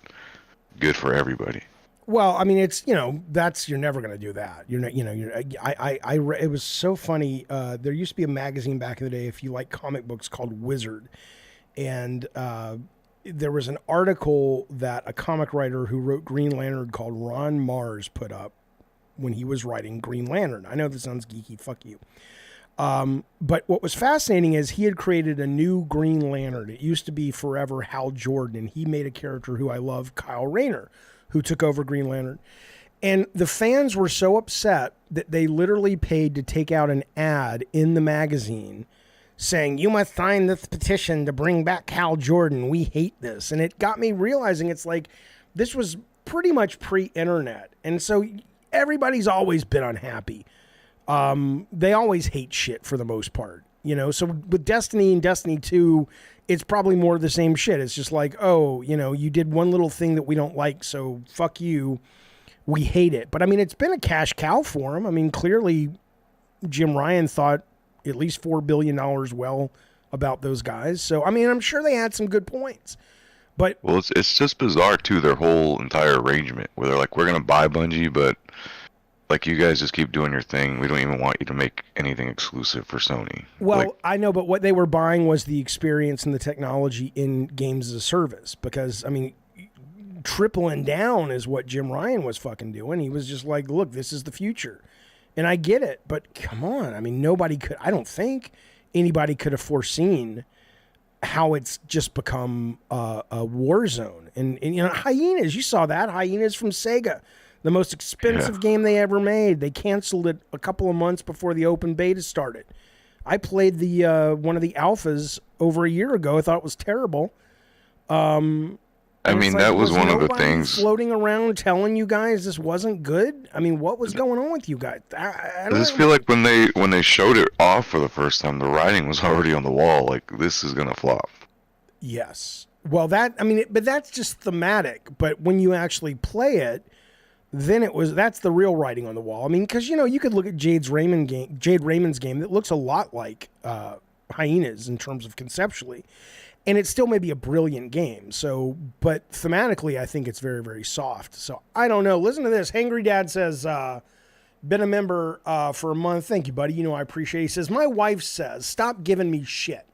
good for everybody. Well, I mean, it's, that's, you're never going to do that. You're not, it was so funny. There used to be a magazine back in the day, if you like comic books, called Wizard. And there was an article that a comic writer who wrote Green Lantern called Ron Mars put up when he was writing Green Lantern. I know this sounds geeky. Fuck you. But what was fascinating is he had created a new Green Lantern. It used to be forever Hal Jordan, and he made a character who I love, Kyle Rayner, who took over Green Lantern. And the fans were so upset that they literally paid to take out an ad in the magazine saying, "You must sign this petition to bring back Hal Jordan. We hate this." And it got me realizing it's like, this was pretty much pre-internet. And so everybody's always been unhappy. They always hate shit for the most part, so with Destiny and Destiny 2, it's probably more of the same shit. It's just like, oh, you did one little thing that we don't like, so fuck you. We hate it. But I mean, it's been a cash cow for him. I mean, clearly Jim Ryan thought at least $4 billion well about those guys. So, I mean, I'm sure they had some good points. But well, it's just bizarre too, their whole entire arrangement where they're like, we're going to buy Bungie, but like, you guys just keep doing your thing. We don't even want you to make anything exclusive for Sony. Well, I know, but what they were buying was the experience and the technology in games as a service. Because, I mean, tripling down is what Jim Ryan was fucking doing. He was just like, look, this is the future. And I get it, but come on. I mean, I don't think anybody could have foreseen how it's just become a war zone. And Hyenas, you saw that. Hyenas from Sega. The most expensive game they ever made. They canceled it a couple of months before the open beta started. I played the one of the alphas over a year ago. I thought it was terrible. I mean, that was one of the things floating around telling you guys this wasn't good. I mean, what was going on with you guys? I just feel like when they showed it off for the first time, the writing was already on the wall. Like, this is gonna flop. Yes. Well, but that's just thematic. But when you actually play it, then that's the real writing on the wall. I mean, because, you could look at Jade Raymond's game that looks a lot like Hyenas in terms of conceptually, and it still may be a brilliant game. So, but thematically, I think it's very, very soft. So I don't know. Listen to this. Hangry Dad says, been a member for a month. Thank you, buddy. I appreciate it. He says, my wife says, stop giving me shit.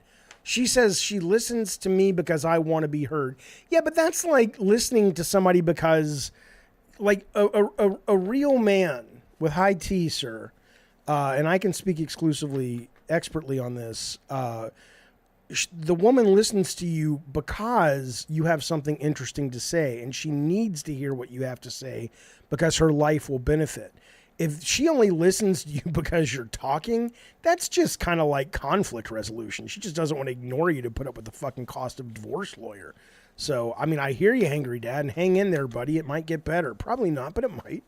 She says she listens to me because I want to be heard. Yeah, but that's like listening to somebody because... like a real man with high T, sir, and I can speak expertly on this. The woman listens to you because you have something interesting to say, and she needs to hear what you have to say because her life will benefit. If she only listens to you because you're talking, that's just kind of like conflict resolution. She just doesn't want to ignore you to put up with the fucking cost of a divorce lawyer. So, I mean, I hear you, Hangry Dad, and hang in there, buddy. It might get better. Probably not, but it might.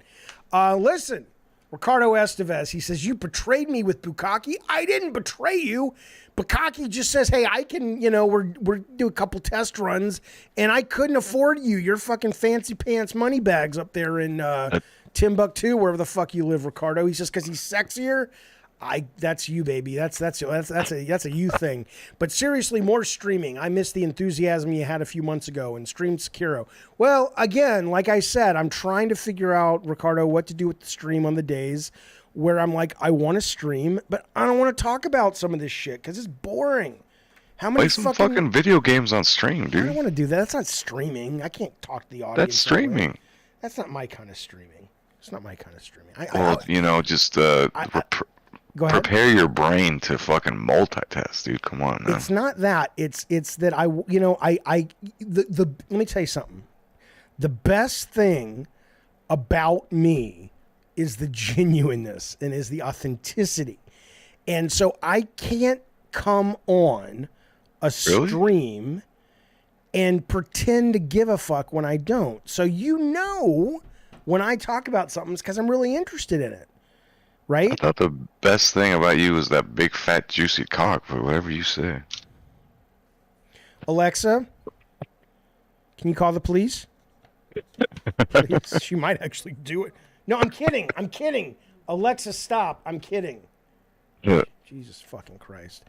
Listen, Ricardo Estevez, he says, you betrayed me with Bukkake. I didn't betray you. Bukkake just says, hey, I can, we're do a couple test runs, and I couldn't afford you. You're fucking fancy pants money bags up there in Timbuktu, wherever the fuck you live, Ricardo. He says, because he's sexier. That's you, baby. That's a you thing. But seriously, more streaming. I miss the enthusiasm you had a few months ago and streamed Sekiro. Well, again, like I said, I'm trying to figure out, Ricardo, what to do with the stream on the days where I'm like, I want to stream, but I don't want to talk about some of this shit because it's boring. How many Play some fucking video games on stream, dude. I don't want to do that. That's not streaming. I can't talk to the audience. That's streaming. That's not my kind of streaming. It's not my kind of streaming. Go ahead. Prepare your brain to fucking multitask, dude. Come on, man. It's not that. It's that let me tell you something. The best thing about me is the genuineness and is the authenticity. And so I can't come on a stream and pretend to give a fuck when I don't. So when I talk about something, it's because I'm really interested in it. Right? I thought the best thing about you was that big, fat, juicy cock, but whatever you say. Alexa, can you call the police? Please. She might actually do it. No, I'm kidding. Alexa, stop. I'm kidding. Yeah. Jesus fucking Christ.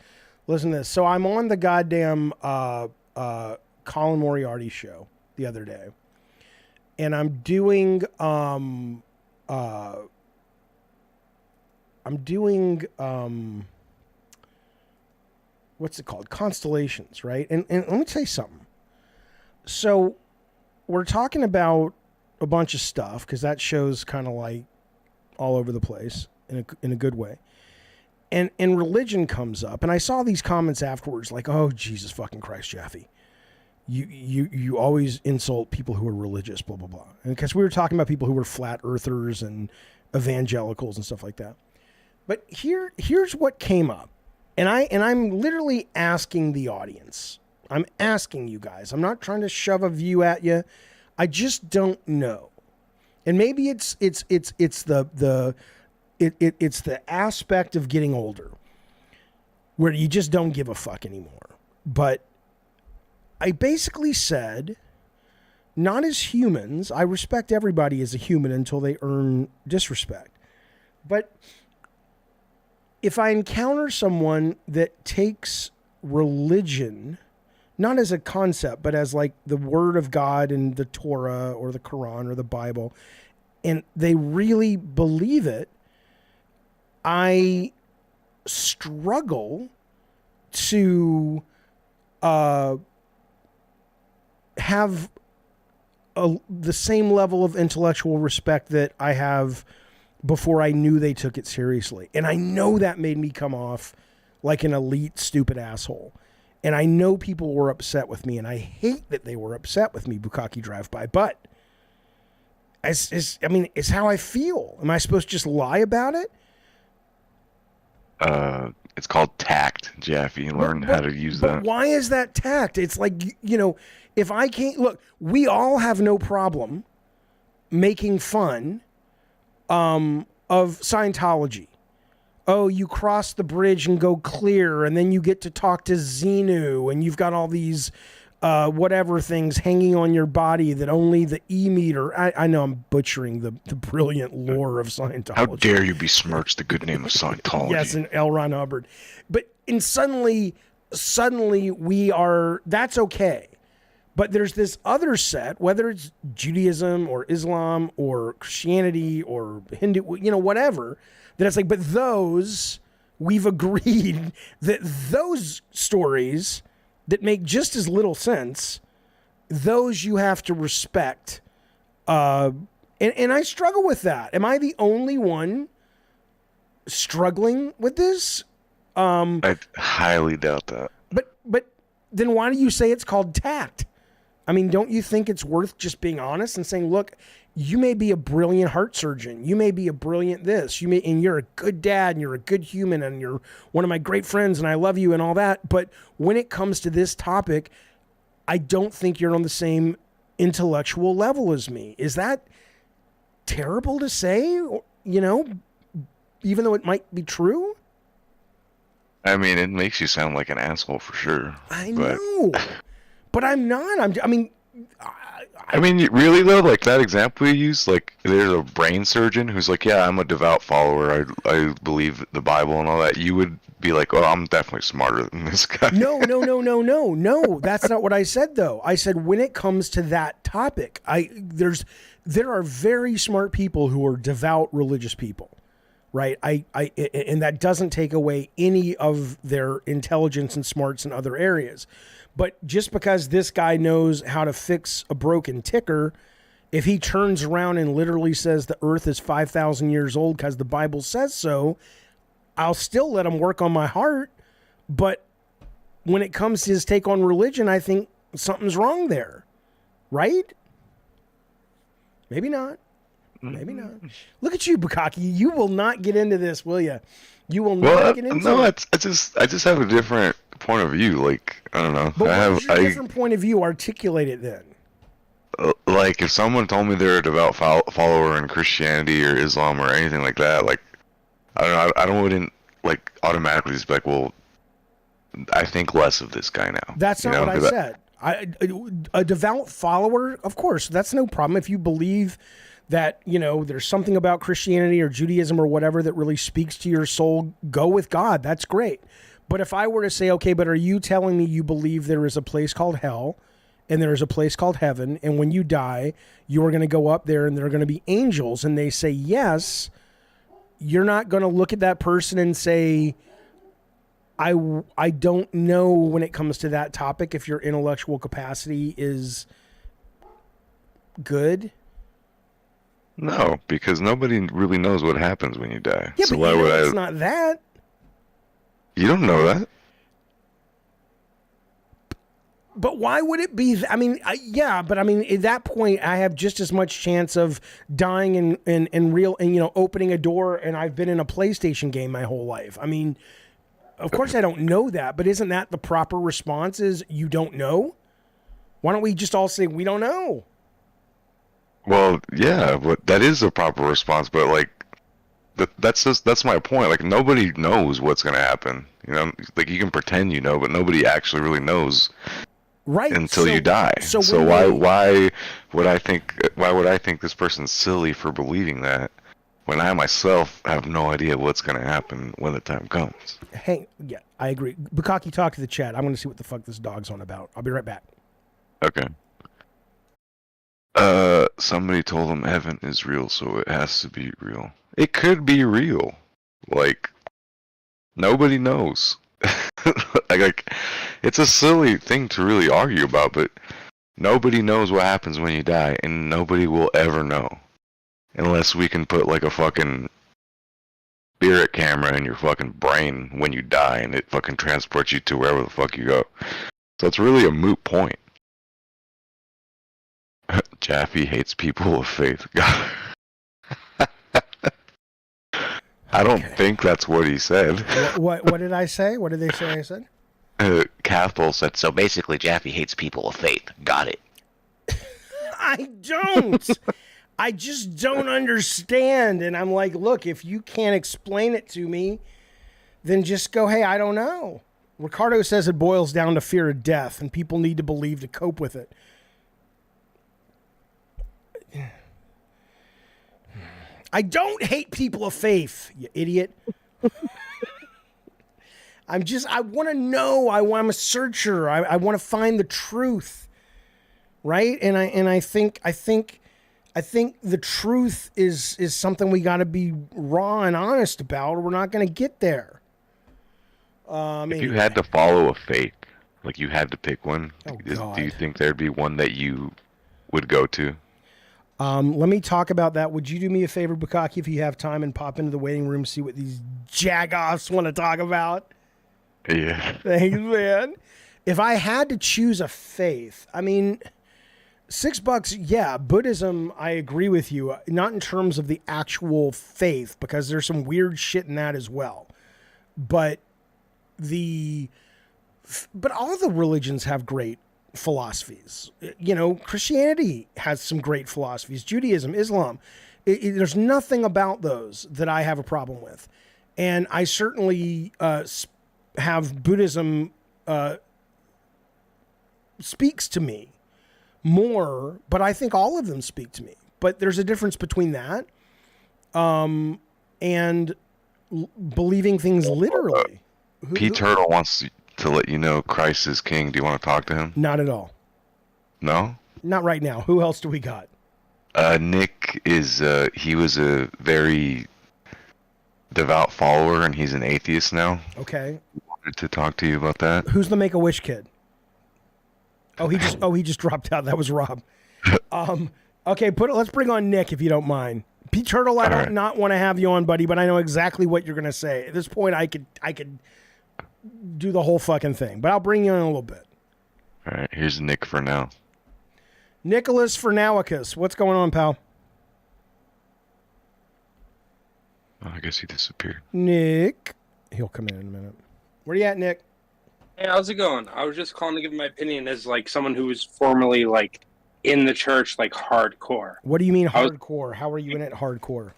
Listen to this. So I'm on the goddamn Colin Moriarty show the other day. and I'm doing what's it called? Constellations, right? And let me tell you something. So we're talking about a bunch of stuff because that show's kind of like all over the place in a good way. And religion comes up, and I saw these comments afterwards like, "Oh, Jesus fucking Christ, Jaffe. You always insult people who are religious, blah, blah, blah." And because we were talking about people who were flat earthers and evangelicals and stuff like that. But here's what came up. And I'm literally asking the audience. I'm asking you guys. I'm not trying to shove a view at you. I just don't know. And maybe it's the aspect of getting older where you just don't give a fuck anymore. But I basically said, not as humans, I respect everybody as a human until they earn disrespect. But if I encounter someone that takes religion, not as a concept, but as like the word of God and the Torah or the Quran or the Bible, and they really believe it, I struggle to have the same level of intellectual respect that I have before I knew they took it seriously. And I know that made me come off like an elite, stupid asshole. And I know people were upset with me, and I hate that they were upset with me, Bukkake Drive-By, but it's how I feel. Am I supposed to just lie about it? It's called tact, Jaffe. Learn how to use that. Why is that tact? It's like, if I can't... Look, we all have no problem making fun of Scientology. Oh, you cross the bridge and go clear, and then you get to talk to Xenu, and you've got all these whatever things hanging on your body that only the E-meter... I know I'm butchering the brilliant lore of Scientology. How dare you besmirch the good name of Scientology? Yes, and L. Ron Hubbard. And suddenly we are... That's okay. But there's this other set, whether it's Judaism or Islam or Christianity or Hindu, whatever, that it's like, but those, we've agreed that those stories that make just as little sense, those you have to respect. And I struggle with that. Am I the only one struggling with this? I highly doubt that. But then why do you say it's called tact? I mean, don't you think it's worth just being honest and saying, look, you may be a brilliant heart surgeon. You may be a brilliant this. And you're a good dad and you're a good human and you're one of my great friends and I love you and all that. But when it comes to this topic, I don't think you're on the same intellectual level as me. Is that terrible to say, even though it might be true? I mean, it makes you sound like an asshole for sure. I know. But I'm not. I mean, really though, like that example you used, like there's a brain surgeon who's like, yeah, I'm a devout follower. I believe the Bible and all that. You would be like, oh, I'm definitely smarter than this guy. No. That's not what I said though. I said when it comes to that topic, there are very smart people who are devout religious people, right? And that doesn't take away any of their intelligence and smarts in other areas. But just because this guy knows how to fix a broken ticker, if he turns around and literally says the earth is 5,000 years old because the Bible says so, I'll still let him work on my heart. But when it comes to his take on religion, I think something's wrong there. Right? Maybe not. Maybe not. Look at you, Bukkake. You will not get into this, will you? You will not get into it. I just have a different point of view. Like, I don't know. But what's your different point of view? Articulate it then. Like, if someone told me they're a devout follower in Christianity or Islam or anything like that, like, I don't know. I wouldn't like automatically just be like, well, I think less of this guy now. That's not what I said. A devout follower, of course, that's no problem. If you believe that, there's something about Christianity or Judaism or whatever that really speaks to your soul, go with God. That's great. But if I were to say, okay, but are you telling me you believe there is a place called hell and there is a place called heaven, and when you die, you are going to go up there, and there are going to be angels, and they say yes. You're not going to look at that person and say, I don't know when it comes to that topic if your intellectual capacity is good. No, because nobody really knows what happens when you die. Yeah, so but why you know would I? it's not that. You don't know that. But why would it be? I mean, yeah, but I mean, at that point, I have just as much chance of dying in real, and opening a door, and I've been in a PlayStation game my whole life. I mean, of course I don't know that, but isn't that the proper response? Is you don't know? Why don't we just all say we don't know? Well, yeah, but that is a proper response. But like, that's my point. Like, nobody knows what's gonna happen. Like you can pretend you know, but nobody actually really knows. Right. Until you die. So why would I think this person's silly for believing that when I myself have no idea what's going to happen when the time comes? Hey, yeah, I agree. Bukaki, talk to the chat. I'm going to see what the fuck this dog's on about. I'll be right back. Okay. Somebody told him heaven is real, so it has to be real. It could be real. Like, nobody knows. like it's a silly thing to really argue about, but nobody knows what happens when you die, and nobody will ever know unless we can put like a fucking spirit camera in your fucking brain when you die, and it fucking transports you to wherever the fuck you go. So it's really a moot point. Jaffe hates people of faith. I don't think that's what he said. What did I say? What did they say I said? Cathal said, so basically Jaffe hates people of faith. Got it. I don't. I just don't understand. And I'm like, look, if you can't explain it to me, then just go, hey, I don't know. Ricardo says it boils down to fear of death, and people need to believe to cope with it. I don't hate people of faith, you idiot. I want to know. I'm a searcher. I want to find the truth, right? And I think the truth is something we got to be raw and honest about, or we're not going to get there. If you had to follow a faith, like you had to pick one, do you think there'd be one that you would go to? Let me talk about that. Would you do me a favor, Bukaki, if you have time, and pop into the waiting room, see what these jagoffs want to talk about? Yeah. Thanks, man. If I had to choose a faith, I mean, $6, yeah, Buddhism, I agree with you. Not in terms of the actual faith, because there's some weird shit in that as well. But all the religions have great philosophies. Christianity has some great philosophies. Judaism, Islam. There's nothing about those that I have a problem with. And I certainly have Buddhism speaks to me more, but I think all of them speak to me. But there's a difference between that and believing things literally. Pete Turtle wants to let you know Christ is king. Do you want to talk to him? Not at all. No? Not right now. Who else do we got? Nick is, he was a very devout follower, and he's an atheist now. Okay. I wanted to talk to you about that. Who's the Make-A-Wish kid? He just dropped out. That was Rob. Okay, let's bring on Nick if you don't mind. Pete Turtle, I don't not want to have you on, buddy, but I know exactly what you're going to say. At this point, I could do the whole fucking thing, but I'll bring you in a little bit. All right, here's Nick for now. Nicholas Fernowicus, what's going on, pal? Oh, I guess he disappeared. Nick, he'll come in a minute. Where you at, Nick? Hey, how's it going? I was just calling to give my opinion as like someone who was formerly like in the church, like hardcore. What do you mean hardcore? How are you in it hardcore?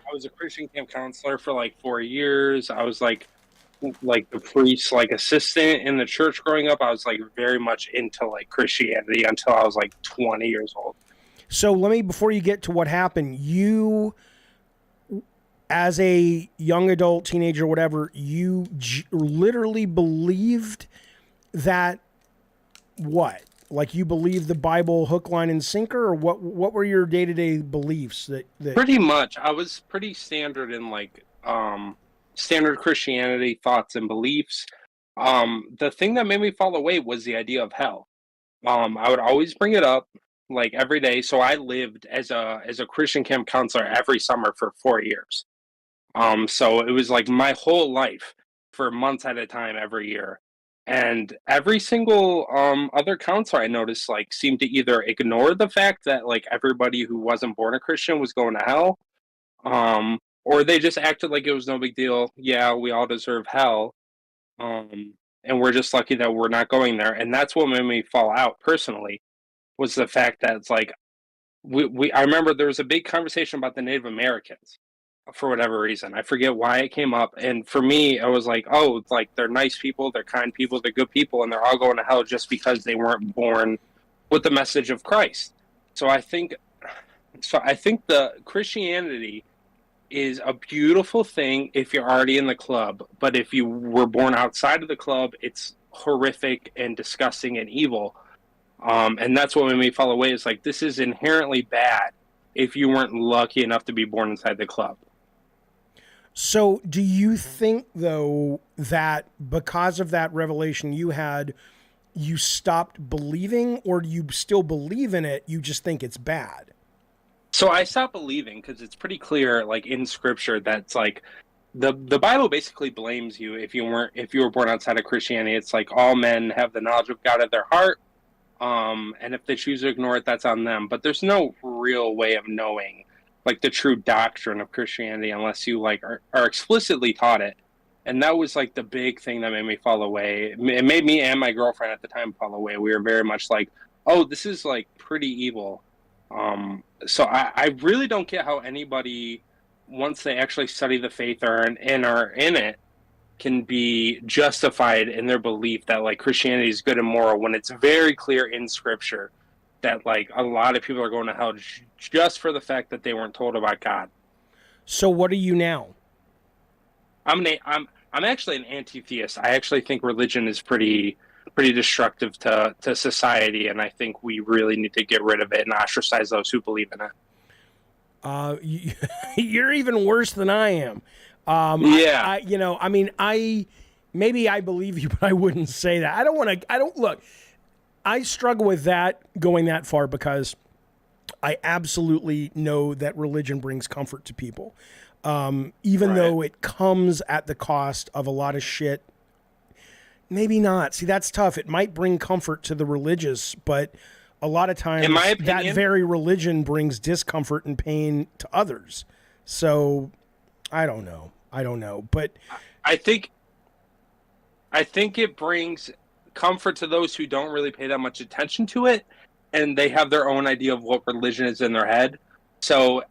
I was a Christian camp counselor for like 4 years. I was like the priest, like assistant in the church growing up. I was like very much into like Christianity until I was like 20 years old. So before you get to what happened, you, as a young adult, teenager, whatever, you literally believed that what? Like you believe the Bible hook, line, and sinker, or what were your day-to-day beliefs that Pretty much. I was pretty standard in like standard Christianity thoughts and beliefs. The thing that made me fall away was the idea of hell. I would always bring it up like every day. So I lived as a Christian camp counselor every summer for 4 years. So it was like my whole life for months at a time every year. And every single other counselor I noticed like seemed to either ignore the fact that like everybody who wasn't born a Christian was going to hell, or they just acted like it was no big deal. Yeah, we all deserve hell, and we're just lucky that we're not going there. And that's what made me fall out personally, was the fact that it's like I remember there was a big conversation about the Native Americans for whatever reason. I forget why it came up. And for me, I was like, oh, it's like they're nice people, they're kind people, they're good people, and they're all going to hell just because they weren't born with the message of Christ. So I think the Christianity is a beautiful thing if you're already in the club, but if you were born outside of the club, it's horrific and disgusting and evil. And that's what made me fall away. Is like, this is inherently bad if you weren't lucky enough to be born inside the club. So do you think, though, that because of that revelation you had, you stopped believing, or do you still believe in it, you just think it's bad? So I stopped believing because it's pretty clear, like in Scripture, that's like the Bible basically blames you if you were born outside of Christianity. It's like all men have the knowledge of God at their heart, and if they choose to ignore it, that's on them. But there's no real way of knowing like the true doctrine of Christianity unless you like are explicitly taught it. And that was like the big thing that made me fall away. It made me and my girlfriend at the time fall away. We were very much like, oh, this is like pretty evil. So I really don't get how anybody, once they actually study the faith and are in it, can be justified in their belief that like Christianity is good and moral when it's very clear in Scripture that like a lot of people are going to hell just for the fact that they weren't told about God. So what are you now? I'm actually an anti-theist. I actually think religion is pretty destructive to society, and I think we really need to get rid of it and ostracize those who believe in it. You're even worse than I am. Yeah. Maybe I believe you, but I wouldn't say that. Look, I struggle with that going that far because I absolutely know that religion brings comfort to people. Even though it comes at the cost of a lot of shit. Maybe not. See, that's tough. It might bring comfort to the religious, but a lot of times in my opinion, that very religion brings discomfort and pain to others. So I don't know. But I think it brings comfort to those who don't really pay that much attention to it, and they have their own idea of what religion is in their head. So,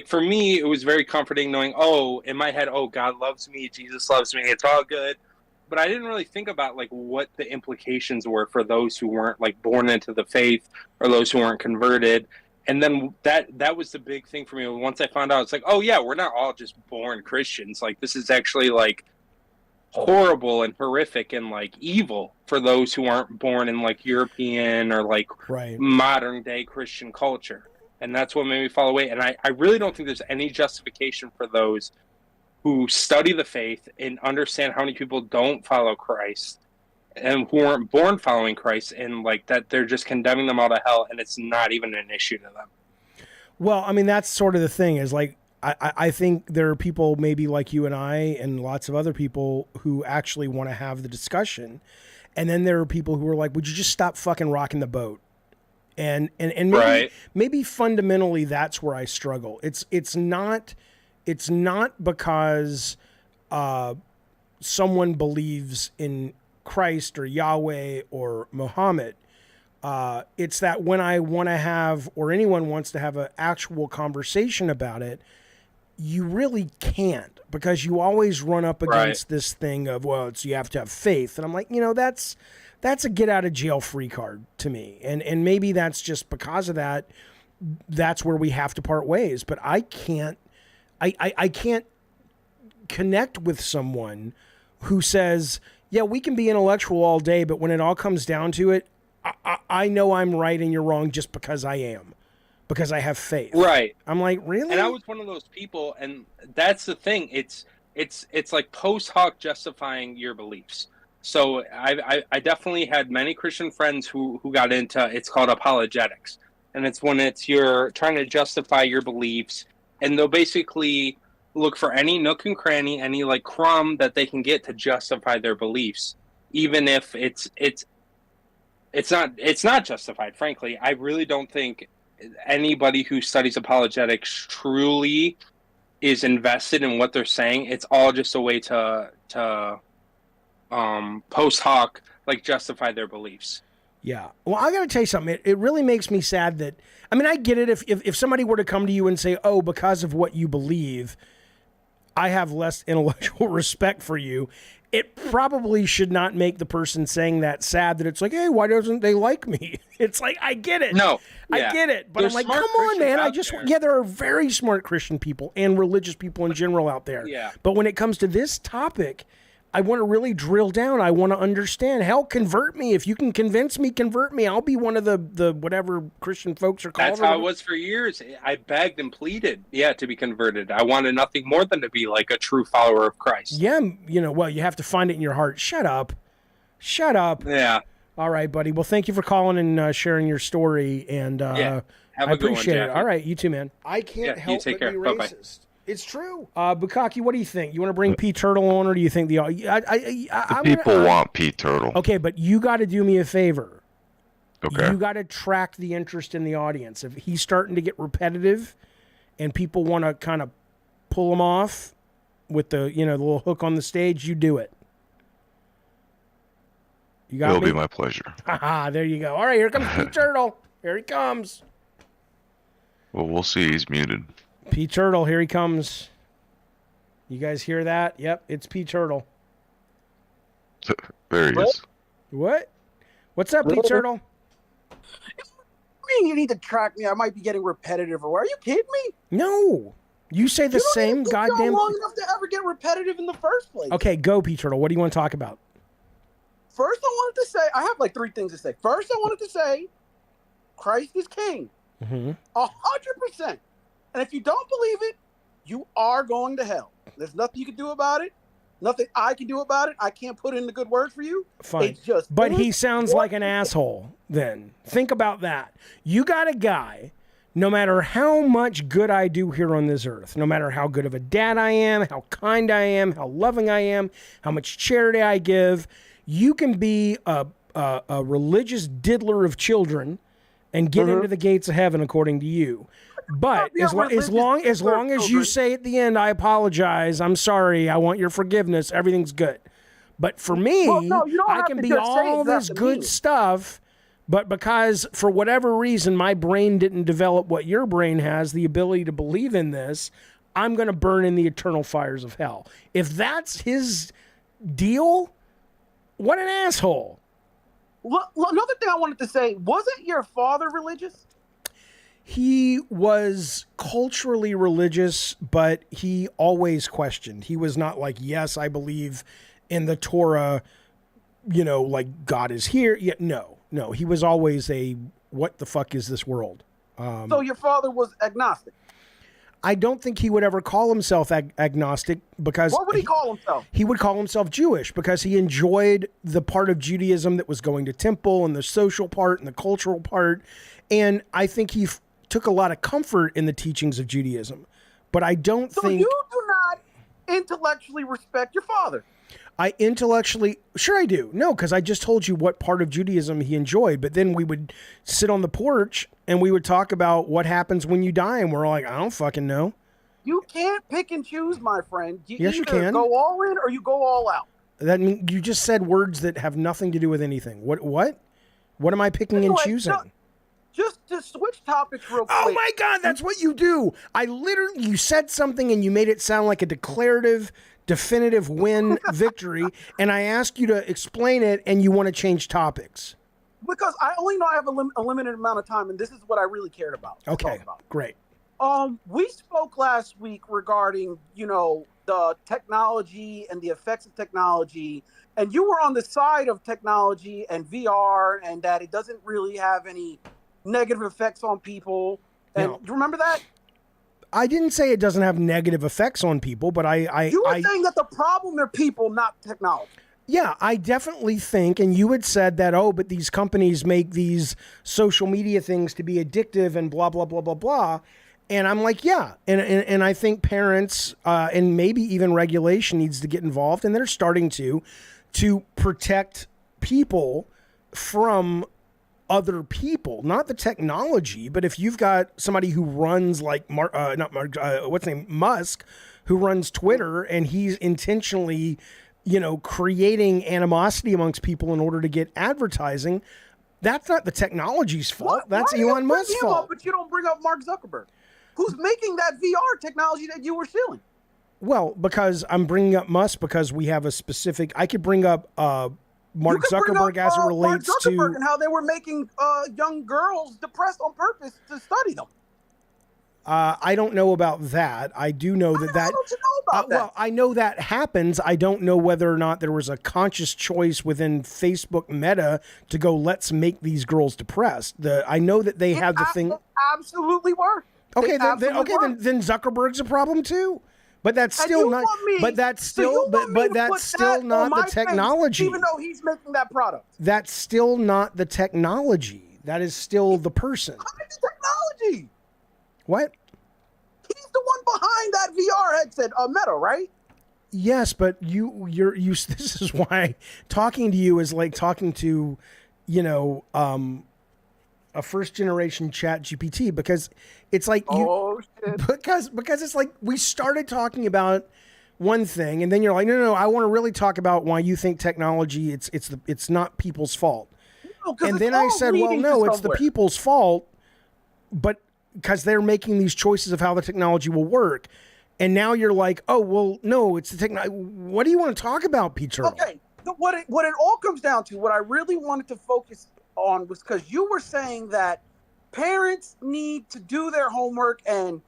for me, it was very comforting knowing, in my head, God loves me, Jesus loves me, it's all good. But I didn't really think about, what the implications were for those who weren't, born into the faith or those who weren't converted. And then that was the big thing for me. Once I found out, it's like, we're not all just born Christians. This is actually, horrible and horrific and, evil for those who aren't born in, European or, modern-day Christian culture. And that's what made me fall away. And I really don't think there's any justification for those who study the faith and understand how many people don't follow Christ and who aren't born following Christ, and that they're just condemning them out of hell, and it's not even an issue to them. Well, I mean, that's sort of the thing is I think there are people maybe like you and I and lots of other people who actually want to have the discussion. And then there are people who are like, would you just stop fucking rocking the boat? And maybe fundamentally that's where I struggle. It's not because someone believes in Christ or Yahweh or Muhammad. It's that when I want to have, or anyone wants to have an actual conversation about it, you really can't, because you always run up against this thing of, you have to have faith. And I'm like, that's a get out of jail free card to me. And maybe that's just because of that, that's where we have to part ways. But I can't connect with someone who says, yeah, we can be intellectual all day, but when it all comes down to it, I know I'm right and you're wrong just because I am, because I have faith. Right. I'm like, really? And I was one of those people, and that's the thing. It's like post hoc justifying your beliefs. So I definitely had many Christian friends who got into, it's called apologetics. And it's when you're trying to justify your beliefs, and they'll basically look for any nook and cranny, any like crumb that they can get to justify their beliefs, even if it's not justified. Frankly, I really don't think anybody who studies apologetics truly is invested in what they're saying. It's all just a way to post hoc like justify their beliefs. Yeah. Well, I got to tell you something. It really makes me sad that, I mean, I get it if somebody were to come to you and say, oh, because of what you believe, I have less intellectual respect for you. It probably should not make the person saying that sad, that it's like, hey, why doesn't they like me? It's like, I get it. No. I get it. But There's I'm like, smart come on, man. Christians out there. There are very smart Christian people and religious people in general out there. Yeah. But when it comes to this topic, I want to really drill down. I want to understand. Hell, convert me. If you can convince me, convert me. I'll be one of the whatever Christian folks are called. That's how it was for years. I begged and pleaded, to be converted. I wanted nothing more than to be like a true follower of Christ. Yeah, well, you have to find it in your heart. Shut up. Yeah. All right, buddy. Well, thank you for calling and sharing your story. And Have a I good one, appreciate it. Jaffe. All right, you too, man. I can't help take but care. be Bye-bye. racist. It's true. Bukaki, what do you think? You want to bring Pete Turtle on, or do you think the People want Pete Turtle. Okay, but you got to do me a favor. Okay. You got to track the interest in the audience. If he's starting to get repetitive, and people want to kind of pull him off with the the little hook on the stage, you do it. You got It'll me? be my pleasure. There you go. All right, here comes Pete Turtle. Here he comes. Well, we'll see. He's muted. Pete Turtle, here he comes. You guys hear that? Yep, it's Pete Turtle. There he is. What? What's up, Pete Turtle? You need to track me. I might be getting repetitive. Or are you kidding me? No. You say the same goddamn. Long enough to ever get repetitive in the first place. Okay, go, Pete Turtle. What do you want to talk about? First, I wanted to say, I have like 3 things to say. First, I wanted to say, Christ is king. 100%. And if you don't believe it, you are going to hell. There's nothing you can do about it. Nothing I can do about it. I can't put in the good word for you. Fine. It's just but he sounds like an asshole then. Think about that. You got a guy, no matter how much good I do here on this earth, no matter how good of a dad I am, how kind I am, how loving I am, how much charity I give, you can be a religious diddler of children and get into the gates of heaven according to you. But as long as you say at the end, I apologize, I'm sorry, I want your forgiveness, everything's good. But for me, I can be all this good stuff, but because for whatever reason my brain didn't develop what your brain has, the ability to believe in this, I'm going to burn in the eternal fires of hell. If that's his deal, what an asshole. Well, another thing I wanted to say, wasn't your father religious? He was culturally religious, but he always questioned. He was not like, yes, I believe in the Torah, like God is here. Yet no, he was always a, what the fuck is this world? So your father was agnostic? I don't think he would ever call himself agnostic because... What would he call himself? He would call himself Jewish because he enjoyed the part of Judaism that was going to temple and the social part and the cultural part. And I think he took a lot of comfort in the teachings of Judaism. But I don't think... So you do not intellectually respect your father? I intellectually... Sure I do. No, because I just told you what part of Judaism he enjoyed. But then we would sit on the porch and we would talk about what happens when you die. And we're like, I don't fucking know. You can't pick and choose, my friend. Yes, you can. Go all in or you go all out. That mean you just said words that have nothing to do with anything. What? What am I picking and choosing? Just to switch topics real quick. Oh my God, that's what you do. You said something and you made it sound like a declarative, definitive win victory, and I asked you to explain it, and you want to change topics. Because I only know I have a limited amount of time, and this is what I really cared about. Okay, great. We spoke last week regarding, the technology and the effects of technology, and you were on the side of technology and VR, and that it doesn't really have any negative effects on people. And do you remember that? I didn't say it doesn't have negative effects on people, but you were saying that the problem are people, not technology. Yeah, I definitely think, and you had said that, oh, but these companies make these social media things to be addictive and blah, blah, blah, blah, blah. And I'm like, yeah. And I think parents and maybe even regulation needs to get involved, and they're starting to protect people from other people, not the technology. But if you've got somebody who runs like Musk, who runs Twitter, and he's intentionally, creating animosity amongst people in order to get advertising, that's not the technology's fault. That's Elon Musk's fault. But you don't bring up Mark Zuckerberg, who's making that VR technology that you were stealing. Well, because I'm bringing up Musk because we have a specific. I could bring up Mark Zuckerberg as it relates Mark Zuckerberg and how they were making young girls depressed on purpose to study them. I don't know about that. I do know that. How don't you know about that? Well, I know that happens. I don't know whether or not there was a conscious choice within Facebook Meta to go, let's make these girls depressed. I know that they had the thing. Absolutely were. Okay, then Zuckerberg's a problem too. But that's still not. But that's still. But that's still not the technology. Even though he's making that product. That's still not the technology. That is still the person. Behind the technology. What? He's the one behind that VR headset, Meta, right? Yes, but you're. This is why talking to you is like talking to, a first generation chat GPT, because it's like because it's like we started talking about one thing and then you're like, no, I want to really talk about why you think technology it's not people's fault. No, and then I said, well, no, it's the people's fault, but because they're making these choices of how the technology will work. And now you're like, oh, well, no, it's the technology. What do you want to talk about, Peter? Okay, what it all comes down to, what I really wanted to focus on was because you were saying that parents need to do their homework and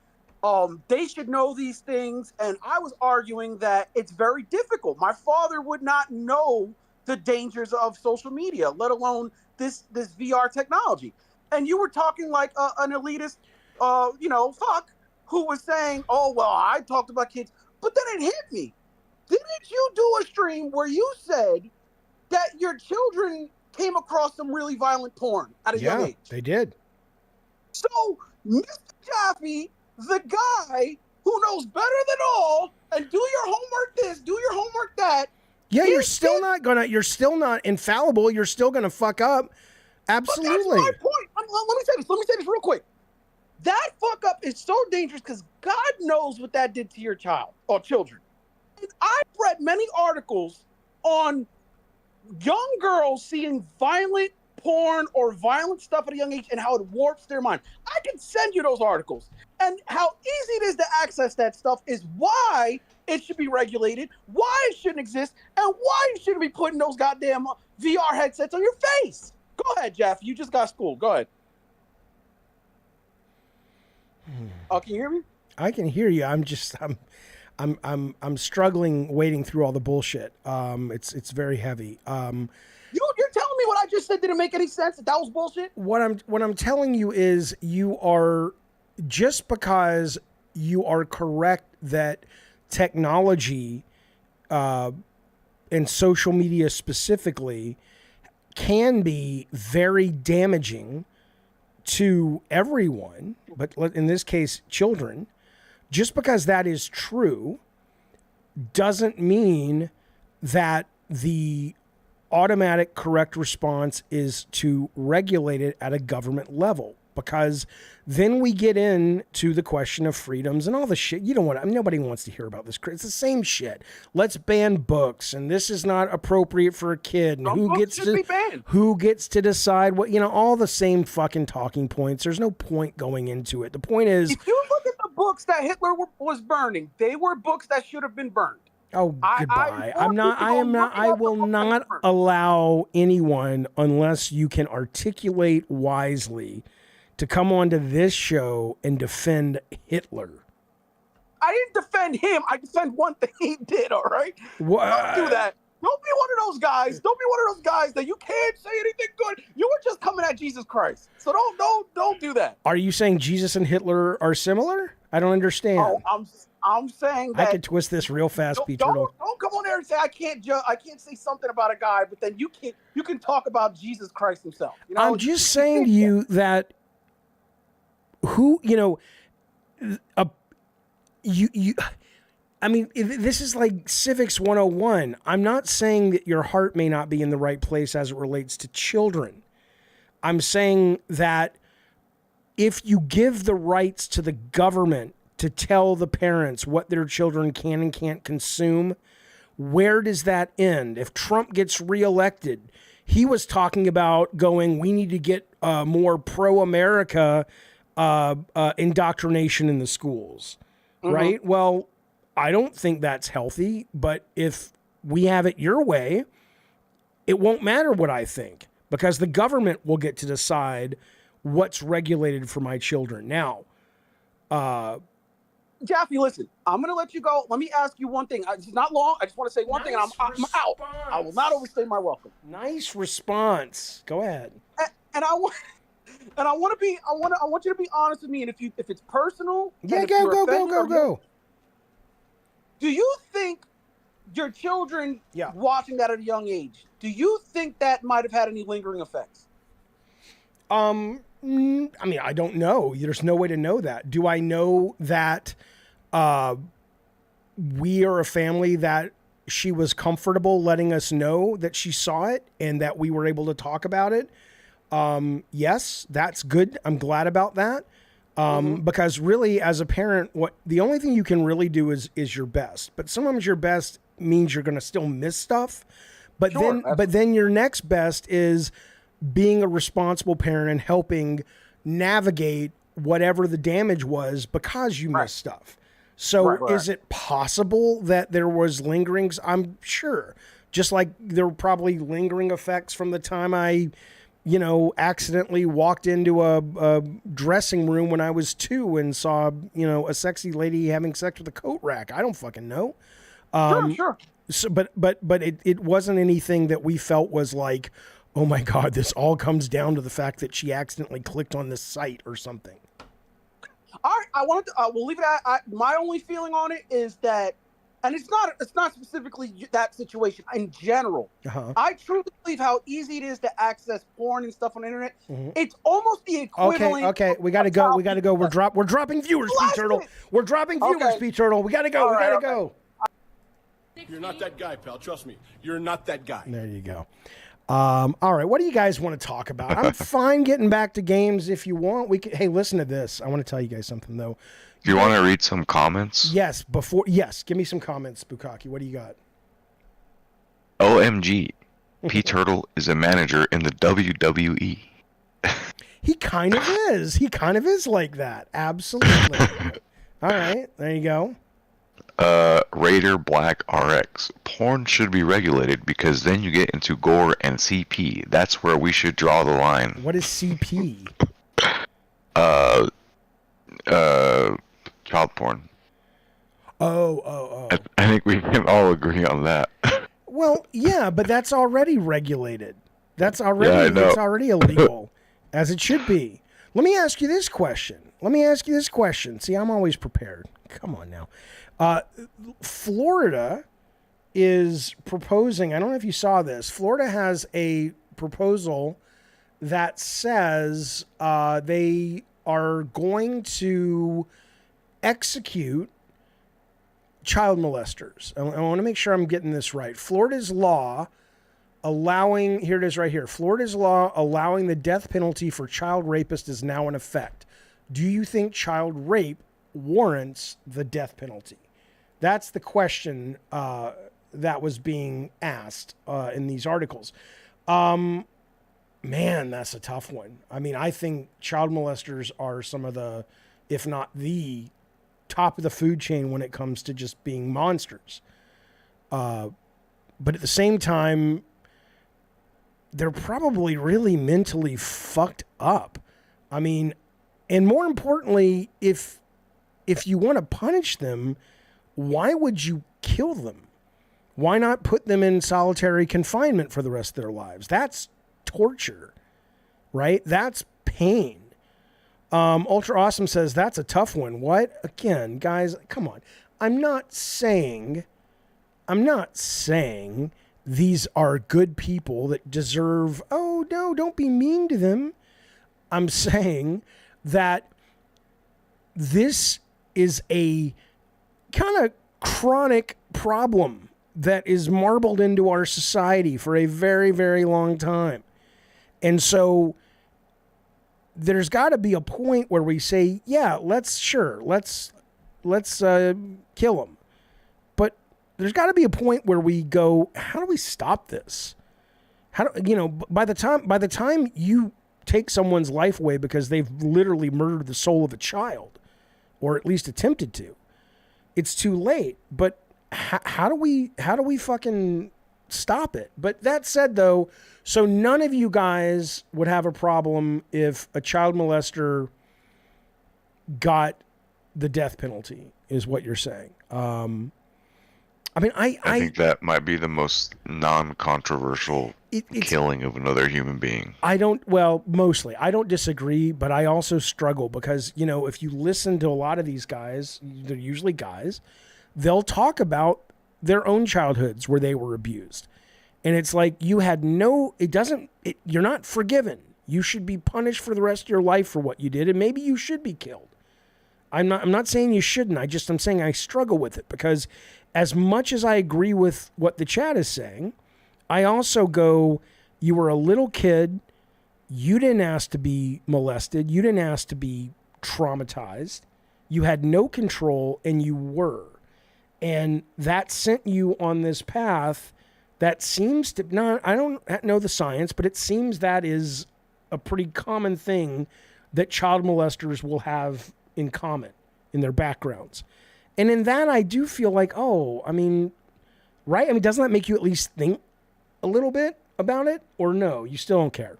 they should know these things. And I was arguing that it's very difficult. My father would not know the dangers of social media, let alone this VR technology. And you were talking like an elitist, fuck, who was saying, oh, well, I talked about kids. But then it hit me. Didn't you do a stream where you said that your children came across some really violent porn at a young age? Yeah, they did. So, Mr. Jaffe, the guy who knows better than all, and do your homework this, do your homework that. Yeah, you're still not infallible. You're still gonna fuck up. Absolutely. But that's my point. Let me say this real quick. That fuck up is so dangerous because God knows what that did to your child or children. And I've read many articles on young girls seeing violent porn or violent stuff at a young age and how it warps their mind. I can send you those articles. And how easy it is to access that stuff is why it should be regulated, why it shouldn't exist, and why you shouldn't be putting those goddamn VR headsets on your face. Go ahead, Jeff. You just got schooled. Go ahead. Oh, can you hear me? I can hear you. I'm struggling wading through all the bullshit. It's very heavy. You're telling me what I just said didn't make any sense? That was bullshit? What I'm telling you is you are, just because you are correct that technology and social media specifically can be very damaging to everyone, but in this case, children. Just because that is true doesn't mean that the automatic correct response is to regulate it at a government level, because then we get into the question of freedoms and all the shit. You don't want to, nobody wants to hear about this. It's the same shit. Let's ban books, and this is not appropriate for a kid. And who gets to decide what, all the same fucking talking points. There's no point going into it. The point is, if you look at the books that Hitler was burning, they were books that should have been burned. Oh, goodbye. I will not allow anyone, unless you can articulate wisely, to come onto this show and defend Hitler. I didn't defend him. I defend one thing he did. All right. What? Don't do that. Don't be one of those guys. Don't be one of those guys that you can't say anything good. You were just coming at Jesus Christ. So don't do that. Are you saying Jesus and Hitler are similar? I don't understand. Oh, I'm saying that I could twist this real fast, P Turtle. Don't come on there and say I can't say something about a guy, but then you can talk about Jesus Christ himself. You know? I'm just saying to you that I mean, this is like Civics 101. I'm not saying that your heart may not be in the right place as it relates to children. I'm saying that if you give the rights to the government to tell the parents what their children can and can't consume, where does that end? If Trump gets reelected, he was talking about we need to get more pro-America indoctrination in the schools, right? Well, I don't think that's healthy, but if we have it your way, it won't matter what I think because the government will get to decide what's regulated for my children. Now, Jaffe, listen, I'm going to let you go. Let me ask you one thing. It's not long. I just want to say one thing, and I'm out. I will not overstay my welcome. Nice response. Go ahead. And I want you to be honest with me. And if it's personal, yeah, go. Do you think your children watching that at a young age? Do you think that might have had any lingering effects? I mean, I don't know. There's no way to know that. Do I know that we are a family that she was comfortable letting us know that she saw it and that we were able to talk about it? Yes, that's good. I'm glad about that. Because really, as a parent, the only thing you can really do is your best. But sometimes your best means you're going to still miss stuff. But then your next best is being a responsible parent and helping navigate whatever the damage was because you missed stuff. So is it possible that there was lingerings? I'm sure. Just like there were probably lingering effects from the time I accidentally walked into a dressing room when I was 2 and saw, a sexy lady having sex with a coat rack. I don't fucking know. Sure. So, but it wasn't anything that we felt was like, oh my God, this all comes down to the fact that she accidentally clicked on this site or something. All right, we'll leave it at, my only feeling on it is that, and it's not specifically that situation in general. I truly believe how easy it is to access porn and stuff on the internet. It's almost the equivalent. Okay, we gotta go. We're dropping viewers, P Turtle. We're dropping viewers, P Turtle. We gotta go. Go. You're not that guy, pal. Trust me. You're not that guy. There you go. All right, what do you guys want to talk about? I'm fine getting back to games if you want. Hey, listen to this. I want to tell you guys something though. Do you want to read some comments? Yes, give me some comments, Bukaki. What do you got? OMG, P Turtle is a manager in the WWE. He kind of is. He kind of is like that. Absolutely. All right, there you go. Raider Black RX. Porn should be regulated because then you get into gore and CP. That's where we should draw the line. What is CP? Child porn. Oh. I think we can all agree on that. Well, yeah, but that's already regulated. That's already illegal, as it should be. Let me ask you this question. See, I'm always prepared. Come on now. Florida is proposing, I don't know if you saw this, Florida has a proposal that says they are going to execute child molesters. I want to make sure I'm getting this right. Florida's law allowing, here it is right here. Florida's law allowing the death penalty for child rapists is now in effect. Do you think child rape warrants the death penalty? That's the question that was being asked in these articles. Man, that's a tough one. I mean, I think child molesters are some of the, if not the top of the food chain when it comes to just being monsters. But at the same time, they're probably really mentally fucked up. I mean, and more importantly, if if you want to punish them, why would you kill them? Why not put them in solitary confinement for the rest of their lives? That's torture, right? That's pain. Ultra Awesome says, that's a tough one. What? Again, guys, come on. I'm not saying these are good people that deserve, oh, no, don't be mean to them. I'm saying that this is a kind of chronic problem that is marbled into our society for a very, very long time. And so there's got to be a point where we say, yeah, let's kill them. But there's got to be a point where we go, how do we stop this? By the time you take someone's life away because they've literally murdered the soul of a child, or at least attempted to, it's too late. But how do we fucking stop it? But that said, though, so none of you guys would have a problem if a child molester got the death penalty, is what you're saying. I think that might be the most non-controversial killing of another human being. Mostly. I don't disagree, but I also struggle because, if you listen to a lot of these guys, they're usually guys, they'll talk about their own childhoods where they were abused. And it's like you're not forgiven. You should be punished for the rest of your life for what you did, and maybe you should be killed. I'm not saying you shouldn't. I'm saying I struggle with it because as much as I agree with what the chat is saying, I also go, you were a little kid. You didn't ask to be molested. You didn't ask to be traumatized. You had no control, and you were. And that sent you on this path that seems to not, I don't know the science, but it seems that is a pretty common thing that child molesters will have in common in their backgrounds. And in that, I do feel like, right? Doesn't that make you at least think a little bit about it? Or no, you still don't care?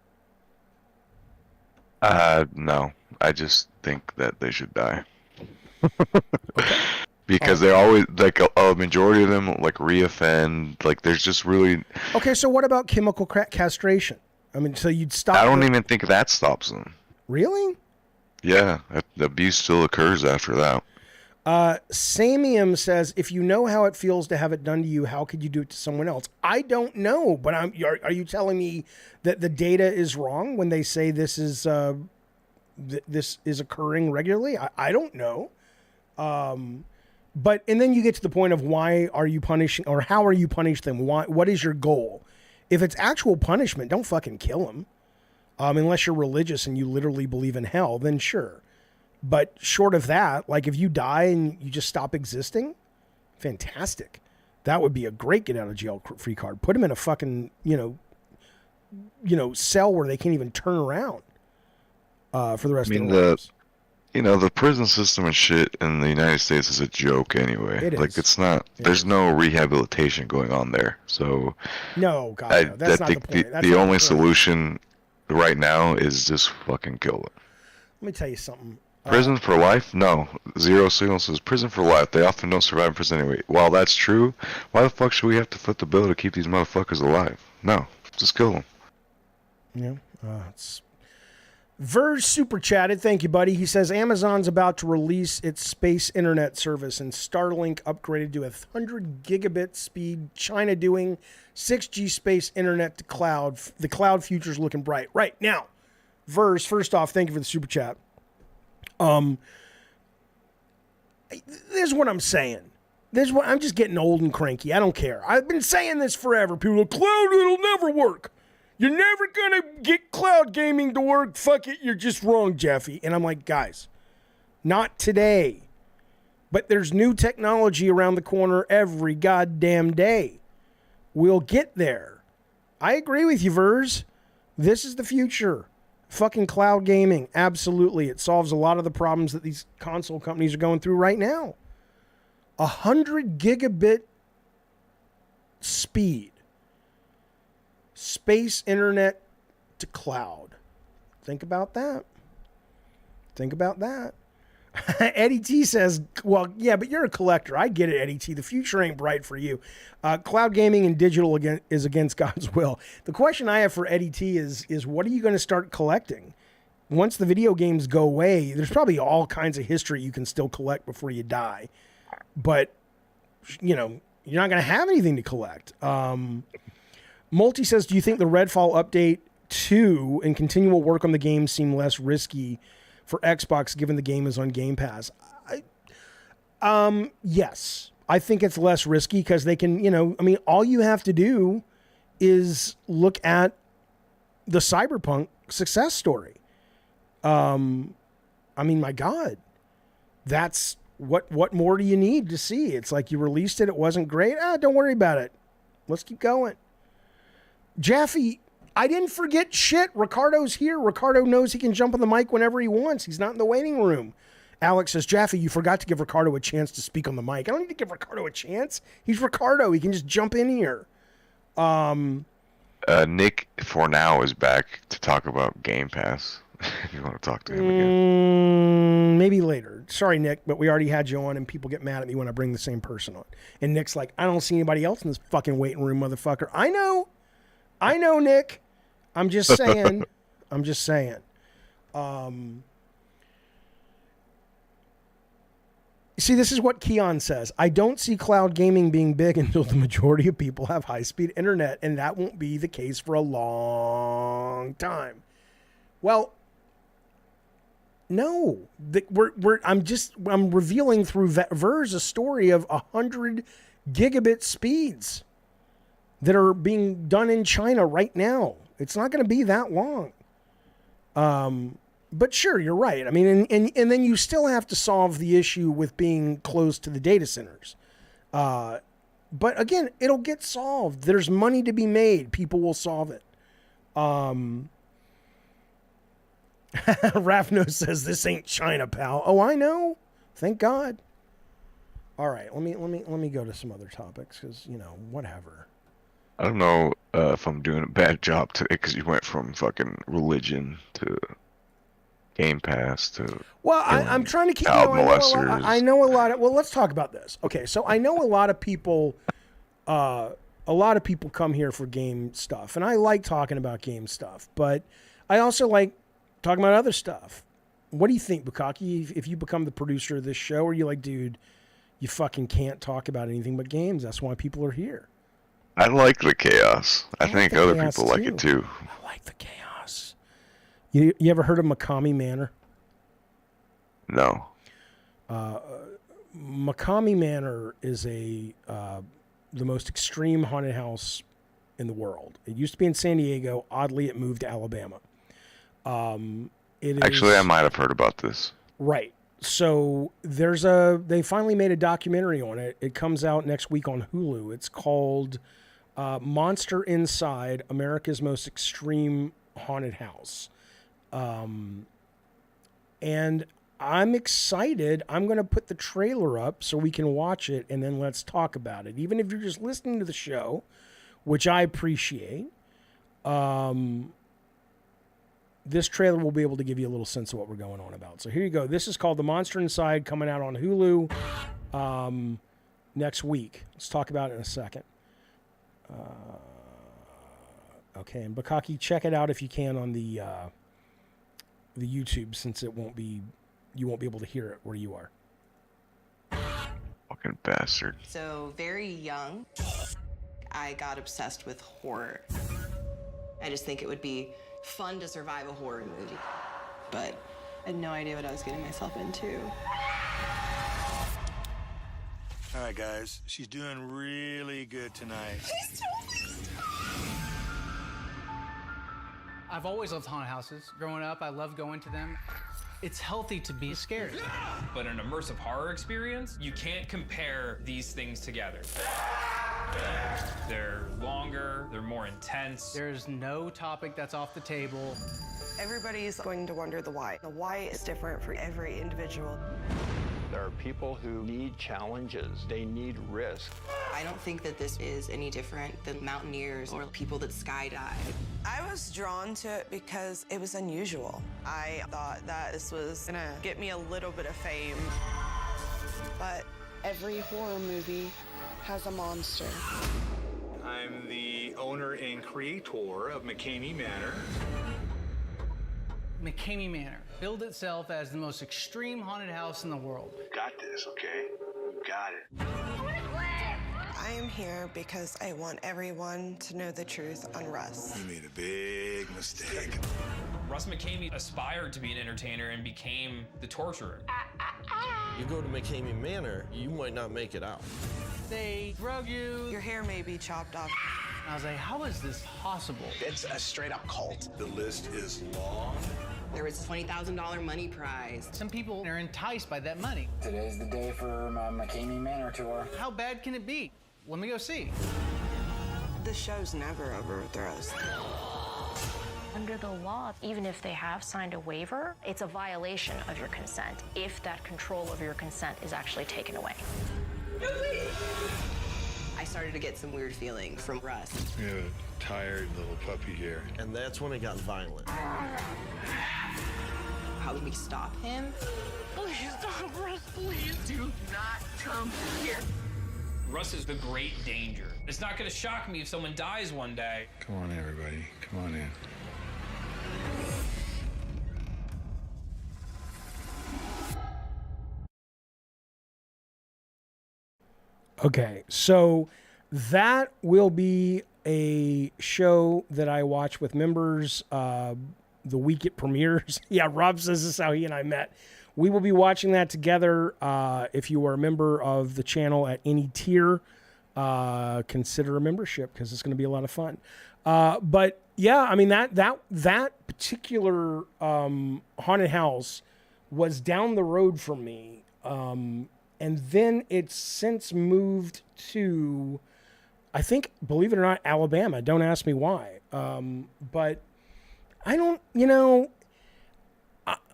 No, I just think that they should die. Because they're always, like, a majority of them, like, reoffend. Like, there's just really... Okay, so what about chemical castration? So you'd stop... I don't even think that stops them. Really? Yeah, the abuse still occurs after that. Samium says, if you know how it feels to have it done to you, how could you do it to someone else? I don't know, but are you telling me that the data is wrong when they say this is occurring regularly? I don't know. But then you get to the point of why are you punishing, or how are you punishing them? What is your goal? If it's actual punishment, don't fucking kill them. Unless you're religious and you literally believe in hell, then sure. But short of that, like if you die and you just stop existing, fantastic. That would be a great get out of jail free card. Put them in a fucking, cell where they can't even turn around for the rest of their lives. The prison system and shit in the United States is a joke anyway. It is. Like, it's not, there's no rehabilitation going on there. So, no, God, no. That's not the point. The only solution right now is just fucking kill them. Let me tell you something. Prison for life? No. Zero Signal says prison for life. They often don't survive in prison anyway. While that's true, why the fuck should we have to foot the bill to keep these motherfuckers alive? No. Just kill them. Yeah. Verge super chatted. Thank you, buddy. He says Amazon's about to release its space internet service, and Starlink upgraded to 100 gigabit speed. China doing 6G space internet to cloud. The cloud future's looking bright. Right now, Verge, first off, thank you for the super chat. This is what I'm saying. I'm just getting old and cranky. I don't care. I've been saying this forever. People are like, cloud, it'll never work. You're never going to get cloud gaming to work. Fuck it. You're just wrong, Jaffe. And I'm like, guys, not today. But there's new technology around the corner every goddamn day. We'll get there. I agree with you, Verz. This is the future. Fucking cloud gaming. Absolutely. It solves a lot of the problems that these console companies are going through right now. 100 gigabit speed. Space internet to cloud. Think about that. Think about that. Eddie T says, well, yeah, but you're a collector. I get it, Eddie T. The future ain't bright for you. Cloud gaming and digital is against God's will. The question I have for Eddie T is what are you going to start collecting? Once the video games go away, there's probably all kinds of history you can still collect before you die. But, you know, you're not going to have anything to collect. Multi says, do you think the Redfall update 2 and continual work on the game seem less risky for Xbox given the game is on Gamepass? Yes. I think it's less risky because they can, you know, I mean, all you have to do is look at the Cyberpunk success story. I mean, my God, that's what more do you need to see? It's like you released it. It wasn't great. Don't worry about it. Let's keep going. Jaffe, I didn't forget shit. Ricardo's here. Ricardo knows he can jump on the mic whenever he wants. He's not in the waiting room. Alex says, Jaffe, you forgot to give Ricardo a chance to speak on the mic. I don't need to give Ricardo a chance. He's Ricardo. He can just jump in here. Nick, for now, is back to talk about Game Pass. If you want to talk to him again. Maybe later. Sorry, Nick, but we already had you on, and people get mad at me when I bring the same person on. And Nick's like, I don't see anybody else in this fucking waiting room, motherfucker. I know, Nick. I'm just saying. See, this is what Keon says. I don't see cloud gaming being big until the majority of people have high-speed internet, and that won't be the case for a long time. Well, no. I'm revealing through Ver's a story of 100 gigabit speeds that are being done in China right now. It's not going to be that long. But sure, you're right. I mean, and then you still have to solve the issue with being close to the data centers. But again, it'll get solved. There's money to be made. People will solve it. Rafno says this ain't China, pal. Oh, I know. Thank God. All right, let me go to some other topics because, you know, whatever. I don't know if I'm doing a bad job today because you went from fucking religion to Game Pass to. Well, I'm trying to keep. I know a lot of. Well, let's talk about this. Okay, so I know a lot of people. A lot of people come here for game stuff, and I like talking about game stuff, but I also like talking about other stuff. What do you think, Bukaki? If you become the producer of this show, or you like, dude, you fucking can't talk about anything but games. That's why people are here. I like the chaos. I think other people like it too. I like the chaos. You ever heard of McKamey Manor? No. McKamey Manor is the most extreme haunted house in the world. It used to be in San Diego. Oddly, it moved to Alabama. Actually, I might have heard about this. Right. So they finally made a documentary on it. It comes out next week on Hulu. It's called Monster Inside, America's Most Extreme Haunted House. And I'm excited. I'm going to put the trailer up so we can watch it and then let's talk about it. Even if you're just listening to the show, which I appreciate, this trailer will be able to give you a little sense of what we're going on about. So here you go. This is called The Monster Inside, coming out on Hulu next week. Let's talk about it in a second. Okay, and Bukaki, check it out if you can on the YouTube, since you won't be able to hear it where you are. Fucking bastard. So very young, I got obsessed with horror. I just think it would be fun to survive a horror movie, but I had no idea what I was getting myself into. All right, guys, she's doing really good tonight. I've always loved haunted houses. Growing up, I loved going to them. It's healthy to be scared. But an immersive horror experience, you can't compare these things together. They're longer, they're more intense. There's no topic that's off the table. Everybody's going to wonder the why. The why is different for every individual. There are people who need challenges. They need risk. I don't think that this is any different than mountaineers or people that skydive. I was drawn to it because it was unusual. I thought that this was gonna get me a little bit of fame. But every horror movie has a monster. I'm the owner and creator of McKamey Manor. McKamey Manor billed itself as the most extreme haunted house in the world. Got this, okay? You got it. I am here because I want everyone to know the truth on Russ. You made a big mistake. Russ McKamey aspired to be an entertainer and became the torturer. You go to McKamey Manor, you might not make it out. They drug you. Your hair may be chopped off. I was like, how is this possible? It's a straight up cult. The list is long. There was a $20,000 money prize. Some people are enticed by that money. Today's the day for my McKamey Manor tour. How bad can it be? Let me go see. The show's never over with Russ. Under the law, even if they have signed a waiver, it's a violation of your consent if that control of your consent is actually taken away. I started to get some weird feelings from Russ. You have a tired little puppy here. And that's when it got violent. How do we stop him? Please stop, Russ. Please do not come here. Russ is the great danger. It's not going to shock me if someone dies one day. Come on, everybody. Come on in. Okay, so that will be a show that I watch with members the week it premieres. Yeah, Rob says this is how he and I met. We will be watching that together. If you are a member of the channel at any tier, consider a membership because it's going to be a lot of fun. But yeah, I mean that particular haunted house was down the road from me. And then it's since moved to, I think, believe it or not, Alabama. Don't ask me why. But I don't,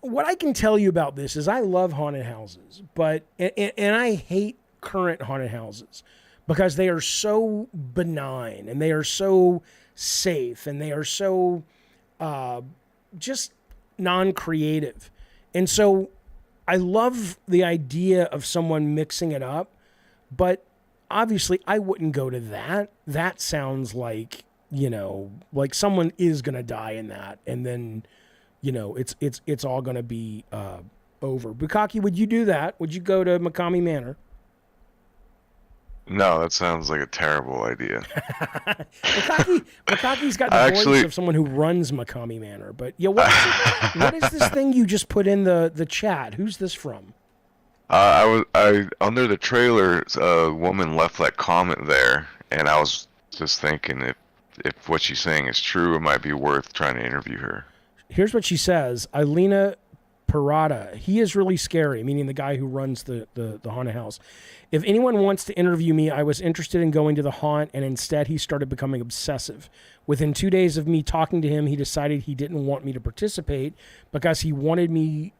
what I can tell you about this is I love haunted houses, but, and I hate current haunted houses because they are so benign and they are so safe and they are so just non-creative. And so I love the idea of someone mixing it up, but obviously I wouldn't go to that. That sounds like, like someone is going to die in that. And then, it's all going to be over. Bukaki, would you do that? Would you go to McKamey Manor? No, that sounds like a terrible idea. Bukaki's got the voice of someone who runs McKamey Manor. But yeah, what is this thing you just put in the chat? Who's this from? I under the trailer, a woman left that comment there, and I was just thinking if what she's saying is true, it might be worth trying to interview her. Here's what she says: Ilena Parada. He is really scary, meaning the guy who runs the haunted house. If anyone wants to interview me, I was interested in going to the haunt, and instead he started becoming obsessive. Within 2 days of me talking to him, he decided he didn't want me to participate because he wanted me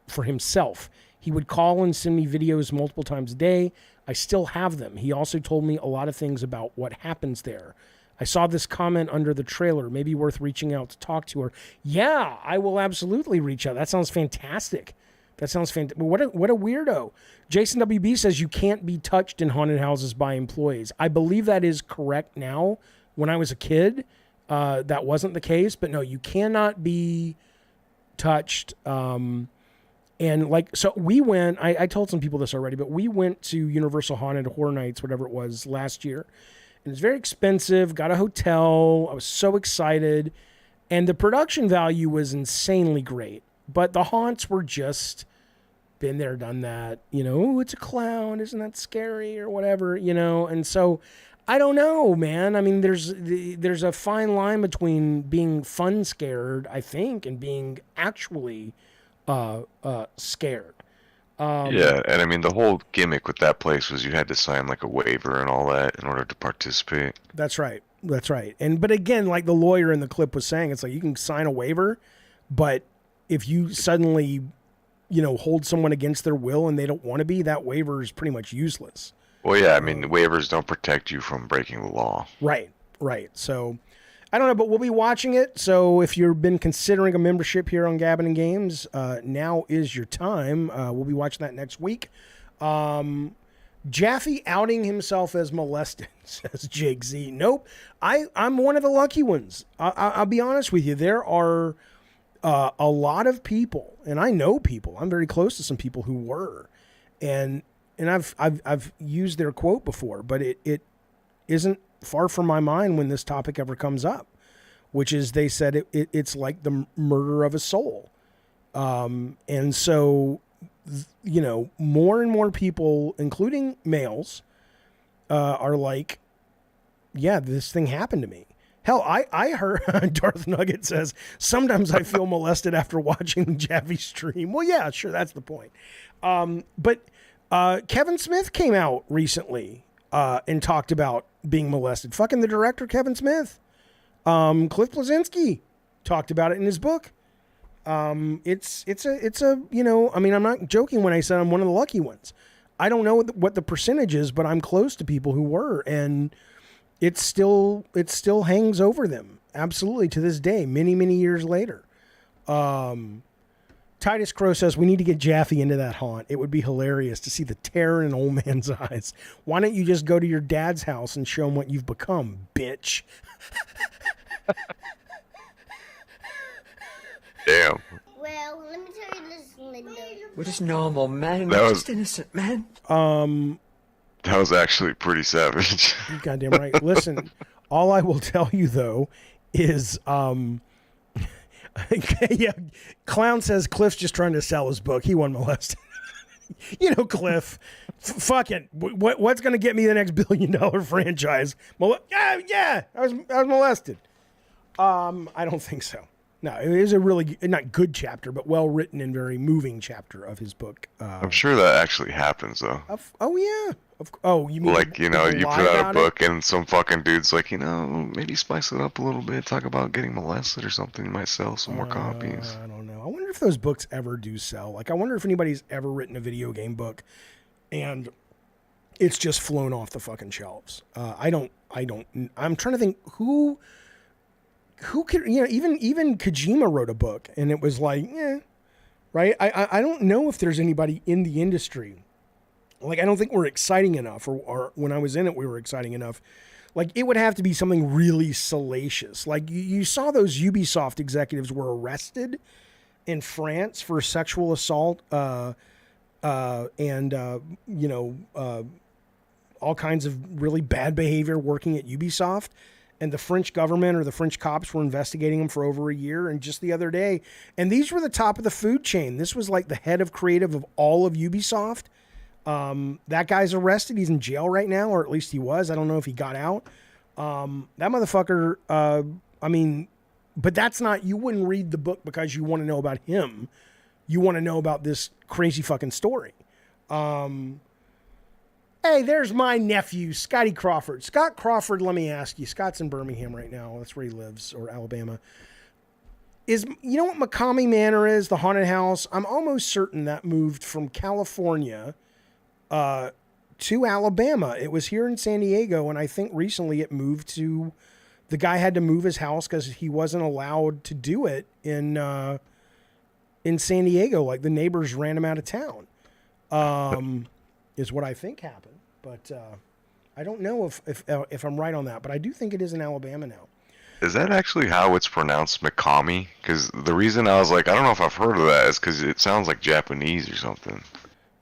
for himself. He would call and send me videos multiple times a day. I still have them. He also told me a lot of things about what happens there. I saw this comment under the trailer. Maybe worth reaching out to talk to her. Yeah, I will absolutely reach out. That sounds fantastic. That sounds fantastic. What a weirdo. Jason WB says you can't be touched in haunted houses by employees. I believe that is correct now. When I was a kid, that wasn't the case. But no, you cannot be touched. And so we went, I told some people this already, but we went to Universal Haunted Horror Nights, whatever it was, last year. And it was very expensive, got a hotel. I was so excited. And the production value was insanely great. But the haunts were just been there, done that. Oh, it's a clown. Isn't that scary or whatever, And so I don't know, man. I mean, there's a fine line between being fun scared, I think, and being actually scared. Yeah, and I mean, the whole gimmick with that place was you had to sign like a waiver and all that in order to participate. That's right. But again, like the lawyer in the clip was saying, it's like you can sign a waiver, but if you suddenly hold someone against their will and they don't want to be, that waiver is pretty much useless. Well, yeah, I mean, waivers don't protect you from breaking the law. Right. So, I don't know, but we'll be watching it. So if you've been considering a membership here on Gabbin' and Games, now is your time. We'll be watching that next week. Jaffe outing himself as molested, says Jake Z. Nope, I'm one of the lucky ones. I'll be honest with you. There are a lot of people, and I know people. I'm very close to some people who were, and I've used their quote before, but it isn't far from my mind when this topic ever comes up, which is they said it's like the murder of a soul, and so. More and more people, including males, are like, yeah, this thing happened to me. Hell, I heard Darth Nugget says, sometimes I feel molested after watching Jaffe stream. Well, yeah, sure, that's the point. But Kevin Smith came out recently and talked about being molested. Fucking the director, Kevin Smith. Cliff Bleszinski talked about it in his book. It's a I'm not joking when I said I'm one of the lucky ones. I don't know what the percentage is, but I'm close to people who were, and it still hangs over them. Absolutely, to this day, many, many years later. Titus Crow says, we need to get Jaffe into that haunt. It would be hilarious to see the terror in an old man's eyes. Why don't you just go to your dad's house and show him what you've become, bitch? Damn. Well, let me tell you this, Linda. We're just normal men. That We're was- just innocent men. That was actually pretty savage. You're goddamn right. Listen, all I will tell you though is, yeah, Clown says Cliff's just trying to sell his book. He wasn't molested. Cliff. Fuck it. What's going to get me the next $1 billion franchise? Yeah. I was molested. I don't think so. No, it is a really not good chapter, but well written and very moving chapter of his book. I'm sure that actually happens, though. You mean Like, you put out a book and some fucking dude's like, maybe spice it up a little bit, talk about getting molested or something, you might sell some more copies. I don't know. I wonder if those books ever do sell. Like, I wonder if anybody's ever written a video game book and it's just flown off the fucking shelves. I'm trying to think who could, even Kojima wrote a book and it was like, right? I don't know if there's anybody in the industry. Like, I don't think we're exciting enough, or when I was in it, we were exciting enough. Like, it would have to be something really salacious. Like, you saw those Ubisoft executives were arrested in France for sexual assault and all kinds of really bad behavior working at Ubisoft. And the French government or the French cops were investigating them for over a year. And just the other day, and these were the top of the food chain. This was like the head of creative of all of Ubisoft. That guy's arrested. He's in jail right now, or at least he was. I don't know if he got out. That motherfucker, but that's not, you wouldn't read the book because you want to know about him. You want to know about this crazy fucking story. Hey, there's my nephew, Scotty Crawford. Scott Crawford, let me ask you. Scott's in Birmingham right now. That's where he lives, or Alabama. You know what McKamey Manor is, the haunted house? I'm almost certain that moved from California to Alabama. It was here in San Diego, and I think recently it moved to... The guy had to move his house because he wasn't allowed to do it in San Diego. Like, the neighbors ran him out of town, is what I think happened. But I don't know if I'm right on that. But I do think it is in Alabama now. Is that actually how it's pronounced, McKamey? Because the reason I was like, I don't know if I've heard of that, is because it sounds like Japanese or something.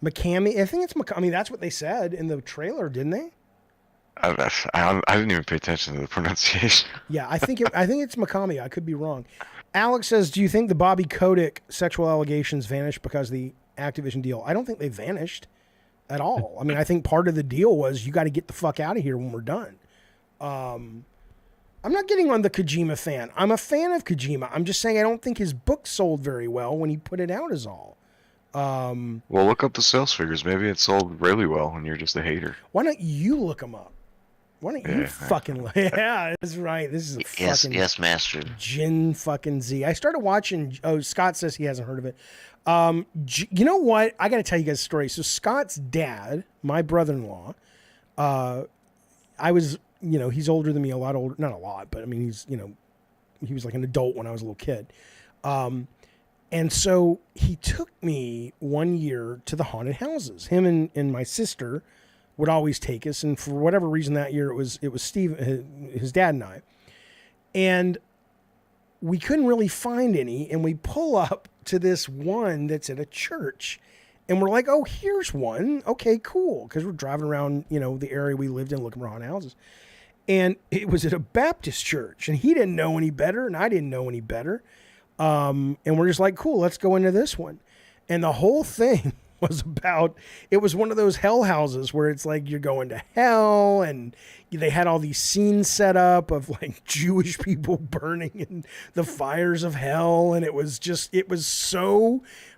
McKamey? I think it's McKamey. That's what they said in the trailer, didn't they? I didn't even pay attention to the pronunciation. Yeah, I think it's McKamey. I could be wrong. Alex says, do you think the Bobby Kotick sexual allegations vanished because of the Activision deal? I don't think they vanished at all. I mean, I think part of the deal was you got to get the fuck out of here when we're done. I'm not getting on the Kojima fan. I'm a fan of Kojima. I'm just saying I don't think his book sold very well when he put it out is all. Well, look up the sales figures. Maybe it sold really well and you're just a hater. Why don't you look them up? Why don't you fucking... Yeah, that's right. This is a fucking... Yes, master. Jin fucking Z. I started watching... Oh, Scott says he hasn't heard of it. You know what? I got to tell you guys a story. So Scott's dad, my brother-in-law, I was, he's older than me, a lot older, not a lot, but I mean, he's, he was like an adult when I was a little kid. And so he took me one year to the haunted houses. Him and my sister would always take us. And for whatever reason that year, it was Steve, his dad and I. And we couldn't really find any. And we pull up to this one that's at a church. And we're like, oh, here's one. Okay, cool. Because we're driving around, the area we lived in looking for haunted houses. And it was at a Baptist church. And he didn't know any better. And I didn't know any better. And we're just like, cool, let's go into this one. And the whole thing was it was one of those hell houses where it's like you're going to hell, and they had all these scenes set up of like Jewish people burning in the fires of hell. And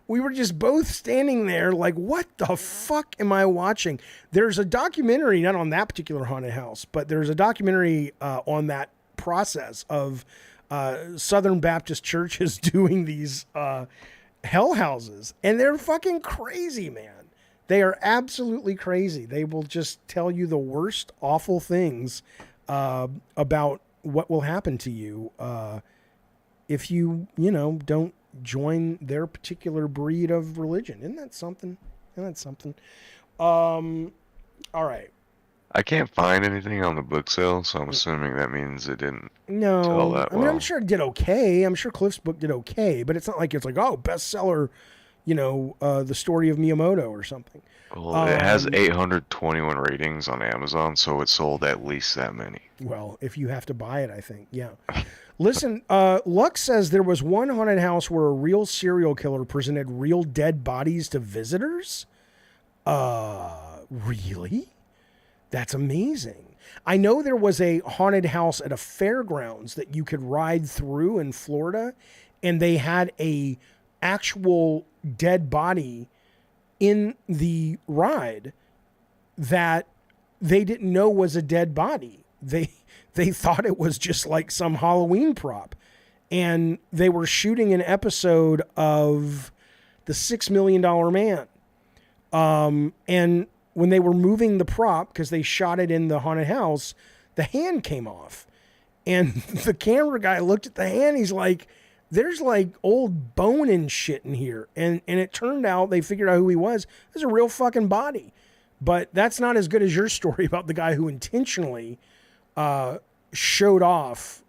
we were just both standing there like, what the fuck am I watching? There's a documentary, not on that particular haunted house, but there's a documentary on that process of Southern Baptist churches doing these hell houses, and they're fucking crazy, man. They are absolutely crazy. They will just tell you the worst awful things about what will happen to you if you don't join their particular breed of religion. Isn't that something? All right. I can't find anything on the book sale, so I'm assuming that means it didn't sell that well. I mean, I'm sure it did okay. I'm sure Cliff's book did okay, but it's not like it's like, oh, bestseller, the story of Miyamoto or something. Well, it has 821 ratings on Amazon, so it sold at least that many. Well, if you have to buy it, I think, yeah. Listen, Lux says there was one haunted house where a real serial killer presented real dead bodies to visitors. Really? That's amazing. I know there was a haunted house at a fairgrounds that you could ride through in Florida, and they had a actual dead body in the ride that they didn't know was a dead body. They thought it was just like some Halloween prop. And they were shooting an episode of The $6 Million Man. And when they were moving the prop, because they shot it in the haunted house, the hand came off. And the camera guy looked at the hand. He's like, there's like old bone and shit in here. And it turned out they figured out who he was. There's a real fucking body. But that's not as good as your story about the guy who intentionally showed off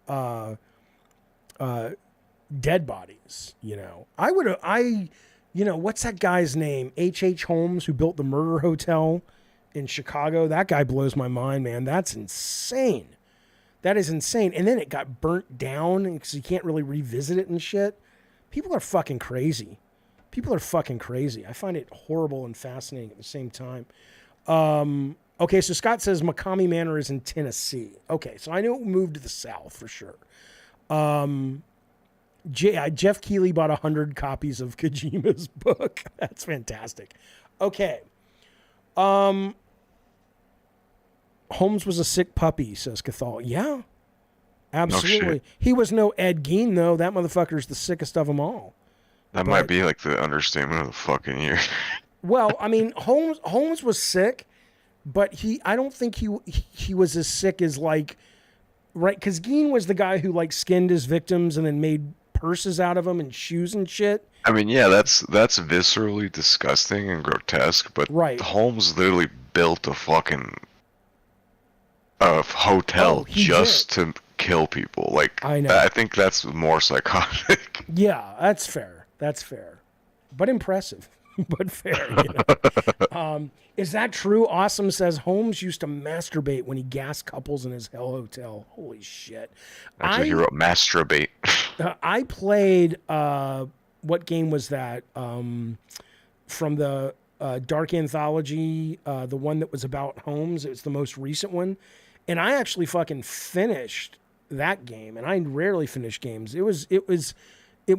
dead bodies. What's that guy's name? H.H. Holmes, who built the Murder Hotel in Chicago. That guy blows my mind, man. That's insane. That is insane. And then it got burnt down because you can't really revisit it and shit. People are fucking crazy. I find it horrible and fascinating at the same time. Okay, so Scott says McKamey Manor is in Tennessee. Okay, so I know it moved to the south for sure. Jeff Keighley bought 100 copies of Kojima's book. That's fantastic. Okay. Holmes was a sick puppy, says Cathal. Yeah, absolutely. No, he was no Ed Gein, though. That motherfucker's the sickest of them all. That might be like the understatement of the fucking year. Well, I mean, Holmes was sick, but I don't think he was as sick as right, because Gein was the guy who skinned his victims and then made purses out of them and shoes and shit. I mean, yeah, that's viscerally disgusting and grotesque, but right. Holmes literally built a fucking hotel just to kill people. I know. I think that's more psychotic. Yeah, that's fair. But impressive. But fair. Is that true? Awesome says Holmes used to masturbate when he gassed couples in his hell hotel. Holy shit. That's what he wrote, masturbate. I played, what game was that? From the Dark Anthology, the one that was about Holmes. It was the most recent one. And I actually fucking finished that game. And I rarely finish games. It was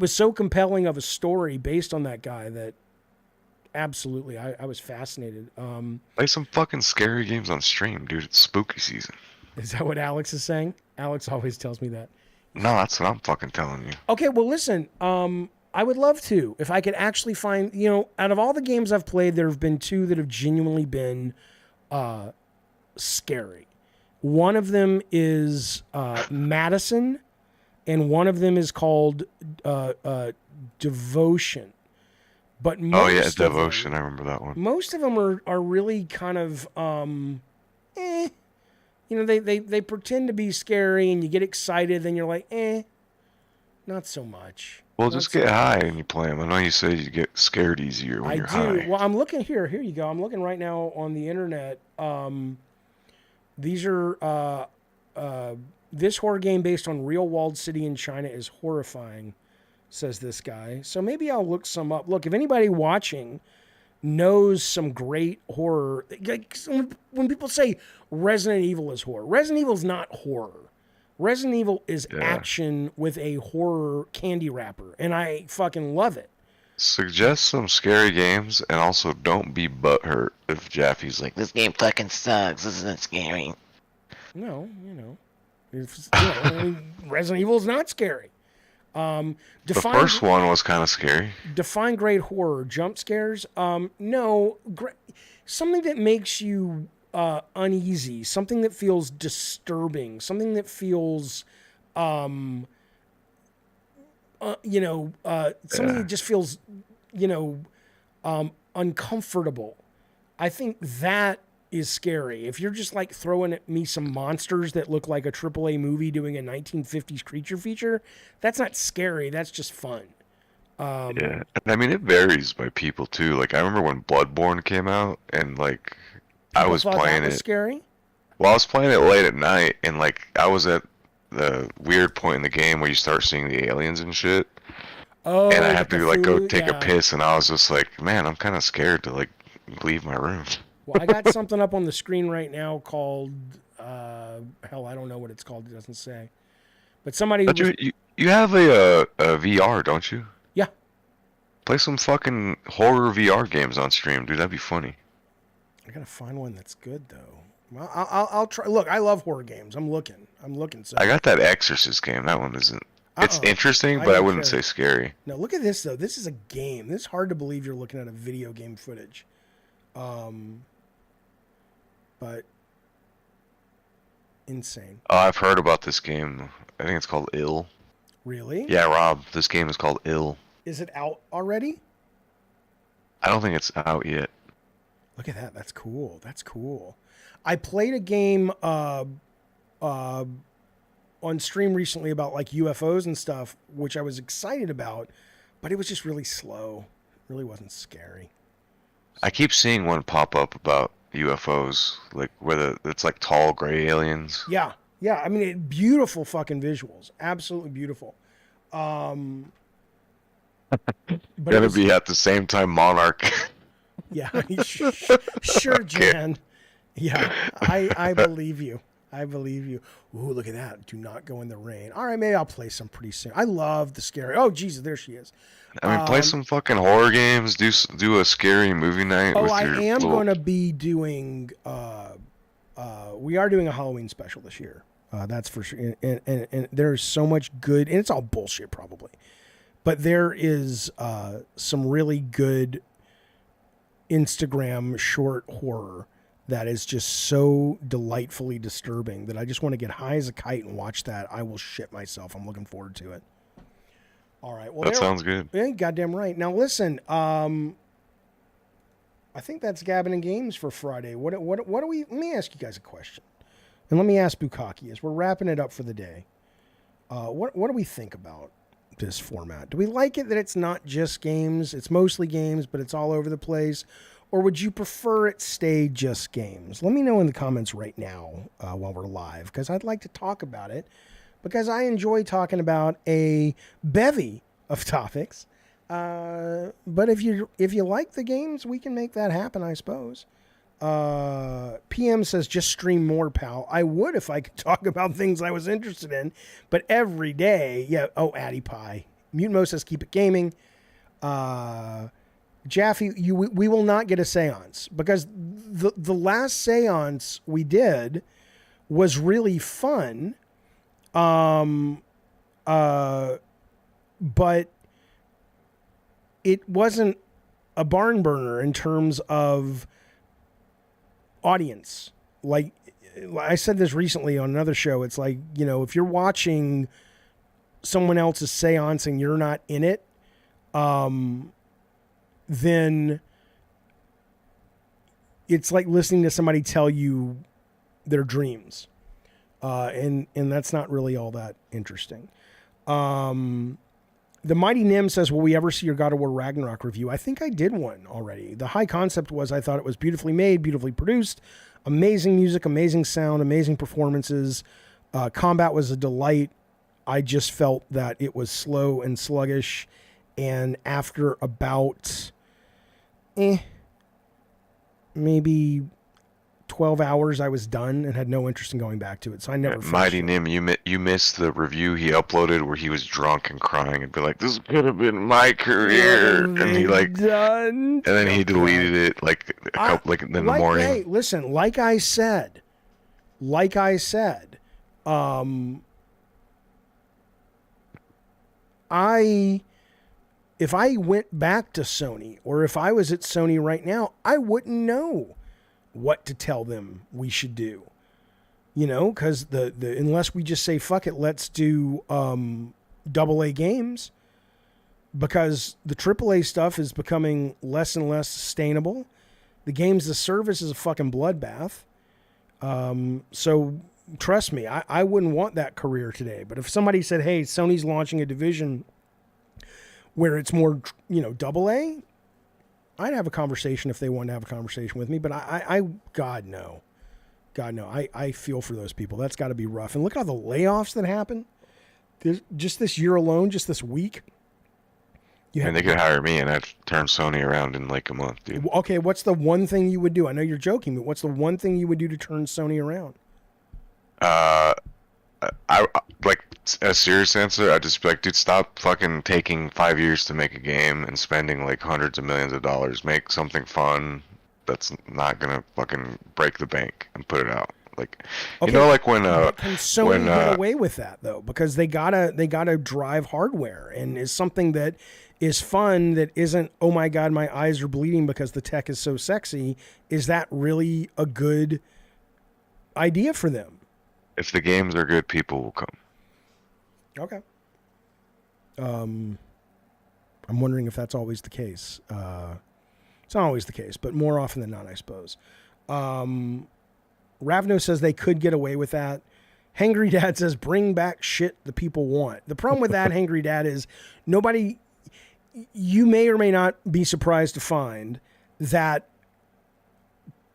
so compelling of a story based on that guy that absolutely I was fascinated. Play some fucking scary games on stream, dude. It's spooky season. Is that what Alex is saying? Alex always tells me that. No, that's what I'm fucking telling you. Okay, well listen, I would love to. If I could actually find, out of all the games I've played, there have been 2 that have genuinely been scary. One of them is Madison, and one of them is called Devotion. But most Devotion. I remember that one. Most of them are really kind of, they pretend to be scary, and you get excited, then you're like, not so much. Well, just get high when you play them. I know you say you get scared easier when you're high. Well, I'm looking here. Here you go. I'm looking right now on the internet. These are this horror game based on real walled city in China is horrifying, says this guy. So maybe I'll look some up. Look, if anybody watching knows some great horror, like when people say Resident Evil is horror, Resident Evil is not horror. Resident Evil is action with a horror candy wrapper, and I fucking love it. Suggest some scary games, and also don't be butthurt if Jaffe's like, this game fucking sucks, this isn't scary. No, Resident Evil is not scary. The first one was kind of scary. Define great horror. Jump scares? No. Something that makes you uneasy, something that feels disturbing, something that feels, something that just feels, uncomfortable. I think that is scary. If you're just like throwing at me some monsters that look like a AAA movie doing a 1950s creature feature, that's not scary. That's just fun. Yeah, I mean, it varies by people too. Like, I remember when Bloodborne came out, and like, I was playing it. Scary? Well, I was playing it late at night, and like, I was at the weird point in the game where you start seeing the aliens and shit. Oh, and I had to like go take a piss, and I was just like, man, I'm kind of scared to like leave my room. Well, I got something up on the screen right now called hell, I don't know what it's called. It doesn't say. But somebody. But you have a VR, don't you? Yeah. Play some fucking horror VR games on stream, dude. That'd be funny. I gotta find one that's good though. Well, I'll try. Look, I love horror games. I'm looking. So I got that Exorcist game. That one isn't. It's interesting, but I wouldn't say scary. No, look at this though. This is a game. This is hard to believe you're looking at a video game footage. But insane. Oh, I've heard about this game. I think it's called Ill. Really? Yeah, Rob. This game is called Ill. Is it out already? I don't think it's out yet. Look at that. That's cool. I played a game on stream recently about like UFOs and stuff, which I was excited about, but it was just really slow. It really wasn't scary. I keep seeing one pop up about UFOs, like whether it's like tall gray aliens. Yeah. I mean, beautiful fucking visuals. Absolutely beautiful. Gonna be at the same time Monarch. Yeah, sure, Jan. Yeah, I believe you. Ooh, look at that. Do not go in the rain. All right, maybe I'll play some pretty soon. I love the scary. Oh, Jesus, there she is. I mean, play some fucking horror games. Do a scary movie night. Oh, I am going to be doing. We are doing a Halloween special this year. That's for sure. And there's so much good, and it's all bullshit probably, but there is some really good Instagram short horror that is just so delightfully disturbing that I just want to get high as a kite and watch that. I will shit myself. I'm looking forward to it. All right. Well, that sounds good. Yeah, goddamn right. Now listen, I think that's Gabbing and Games for Friday. What do we? Let me ask you guys a question, and let me ask Bukkake as we're wrapping it up for the day. What do we think about this format? Do we like it that it's not just games? It's mostly games, but it's all over the place. Or would you prefer it stay just games? Let me know in the comments right now while we're live, because I'd like to talk about it, because I enjoy talking about a bevy of topics. But if you like the games, we can make that happen, I suppose. PM says, just stream more, pal. I would if I could talk about things I was interested in, but every day, yeah. Oh, Addy Pie. Mutmo says, keep it gaming. Jaffe, we will not get a seance, because the last seance we did was really fun. But it wasn't a barn burner in terms of audience. Like I said this recently on another show. It's like, you know, if you're watching someone else's seance and you're not in it, then it's like listening to somebody tell you their dreams. And that's not really all that interesting. The Mighty Nim says, will we ever see your God of War Ragnarok review? I think I did one already. The high concept was I thought it was beautifully made, beautifully produced, amazing music, amazing sound, amazing performances. Combat was a delight. I just felt that it was slow and sluggish. And after about maybe 12 hours, I was done and had no interest in going back to it. So I never Mighty Nim, you missed the review he uploaded where he was drunk and crying and be like, this could have been my career. And he like done? And then he deleted it like a couple in the morning. Hey, listen, like I said, if I went back to Sony, or if I was at Sony right now, I wouldn't know what to tell them we should do. You know, because the unless we just say, fuck it, let's do AA games, because the AAA stuff is becoming less and less sustainable. The games, the service is a fucking bloodbath. So trust me, I wouldn't want that career today. But if somebody said, hey, Sony's launching a division where it's more, you know, AA, I'd have a conversation if they wanted to have a conversation with me. But God no. I feel for those people. That's got to be rough. And look at all the layoffs that happen. Just this year alone, just this week. And they could hire me and I'd turn Sony around in like a month, dude. Okay, what's the one thing you would do? I know you're joking, but what's the one thing you would do to turn Sony around? I like a serious answer. I just be like, dude, stop fucking taking 5 years to make a game and spending like hundreds of millions of dollars. Make something fun that's not gonna fucking break the bank and put it out. Like, okay, you know, like when can Sony get away with that though? Because they gotta drive hardware, and is something that is fun that isn't, oh my god, my eyes are bleeding because the tech is so sexy. Is that really a good idea for them? If the games are good, people will come. Okay. I'm wondering if that's always the case. It's not always the case, but more often than not, I suppose. Ravno says they could get away with that. Hangry Dad says, bring back shit the people want. The problem with that, Hangry Dad, is you may or may not be surprised to find that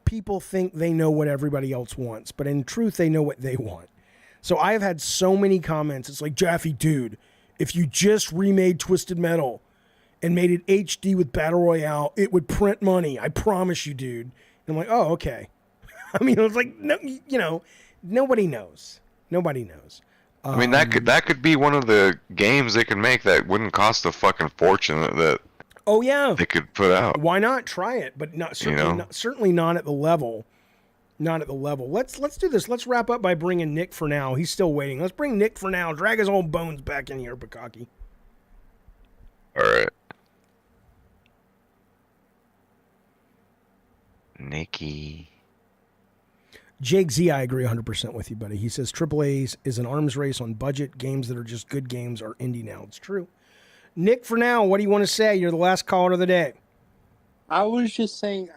people think they know what everybody else wants, but in truth, they know what they want. So I have had so many comments. It's like, Jaffe, dude, if you just remade Twisted Metal and made it HD with Battle Royale, it would print money. I promise you, dude. And I'm like, oh, okay. I mean, it was like, no, you know, nobody knows. Nobody knows. I mean, that could be one of the games they could make that wouldn't cost a fucking fortune that. Oh yeah, they could put out. Why not try it? But not certainly, certainly not at the level. Not at the level. Let's do this. Let's wrap up by bringing Nick for now. He's still waiting. Let's bring Nick for now. Drag his old bones back in here, Bukaki. All right, Nicky. Jake Z, I agree 100% with you, buddy. He says AAA is an arms race on budget. Games that are just good games are indie now. It's true. Nick, for now, what do you want to say? You're the last caller of the day. I was just saying,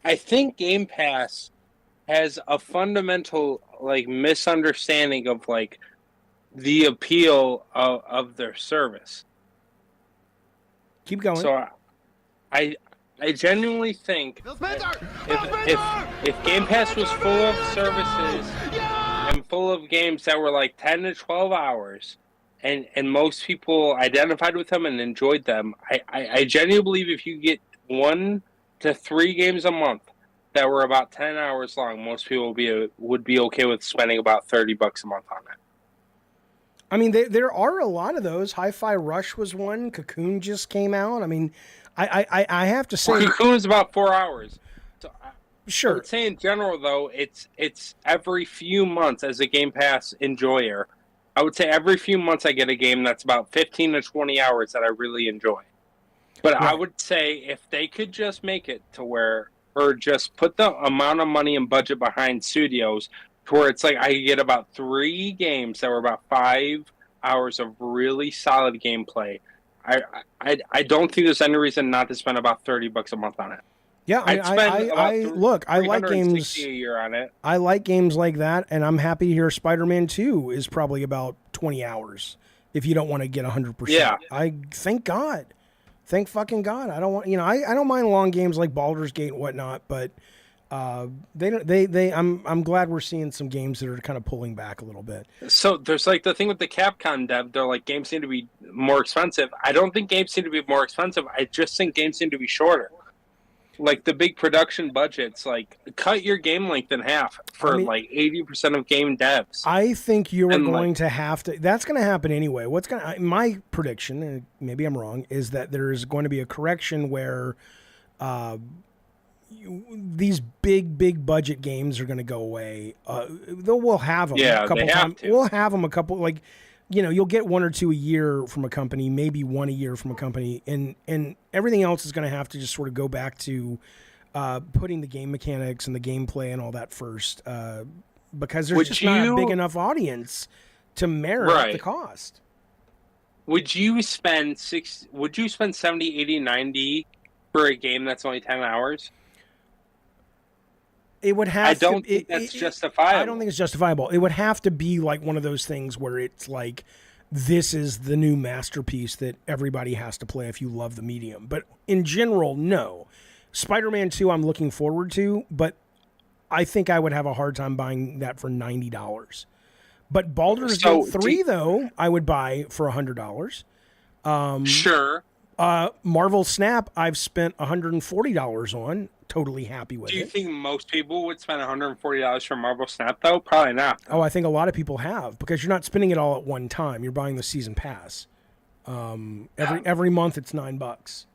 I think Game Pass has a fundamental like misunderstanding of like the appeal of their service. Keep going. So I genuinely think if Game Pass was full of services and full of games that were like 10 to 12 hours, and most people identified with them and enjoyed them, I genuinely believe if you get 1 to 3 games a month that were about 10 hours long, most people would be okay with spending about $30 a month on it. I mean, there are a lot of those. Hi-Fi Rush was one. COCOON just came out. I mean, I have to say, well, COCOON is about 4 hours. So sure. I would say in general, though, it's every few months as a Game Pass enjoyer. I would say every few months I get a game that's about 15 to 20 hours that I really enjoy. But I would say if they could just make it to where, or just put the amount of money and budget behind studios to where it's like I could get about 3 games that were about 5 hours of really solid gameplay. I don't think there's any reason not to spend about $30 a month on it. Yeah, I like games. A year on it. I like games like that, and I'm happy to hear Spider-Man 2 is probably about 20 hours if you don't want to get 100%. Yeah. Thank God. Thank fucking God. I don't want, I don't mind long games like Baldur's Gate and whatnot, but I'm glad we're seeing some games that are kind of pulling back a little bit. So there's like the thing with the Capcom dev, they're like games seem to be more expensive. I don't think games seem to be more expensive. I just think games seem to be shorter. Like the big production budgets, like cut your game length in half for like 80% of game devs. I think you are going to have to. That's going to happen anyway. My prediction, and maybe I'm wrong, is that there's going to be a correction where these big budget games are going to go away. We'll have them a couple times. We'll have them a couple like. You'll get 1 or 2 a year from a company, maybe 1 a year from a company, and everything else is going to have to just sort of go back to putting the game mechanics and the gameplay and all that first, because there's just not a big enough audience to merit the cost. Would you spend 70, 80, 90 for a game that's only 10 hours? It would have. I don't think that's justifiable. I don't think it's justifiable. It would have to be like one of those things where it's like, this is the new masterpiece that everybody has to play if you love the medium. But in general, no. Spider-Man 2, I'm looking forward to, but I think I would have a hard time buying that for $90. But Baldur's Gate 3, though, I would buy for $100. Sure. Marvel Snap, I've spent $140 on. Totally happy with it. Do you think most people would spend $140 for Marvel Snap, though? Probably not. Oh, I think a lot of people have, because you're not spending it all at one time. You're buying the season pass. Every month it's $9,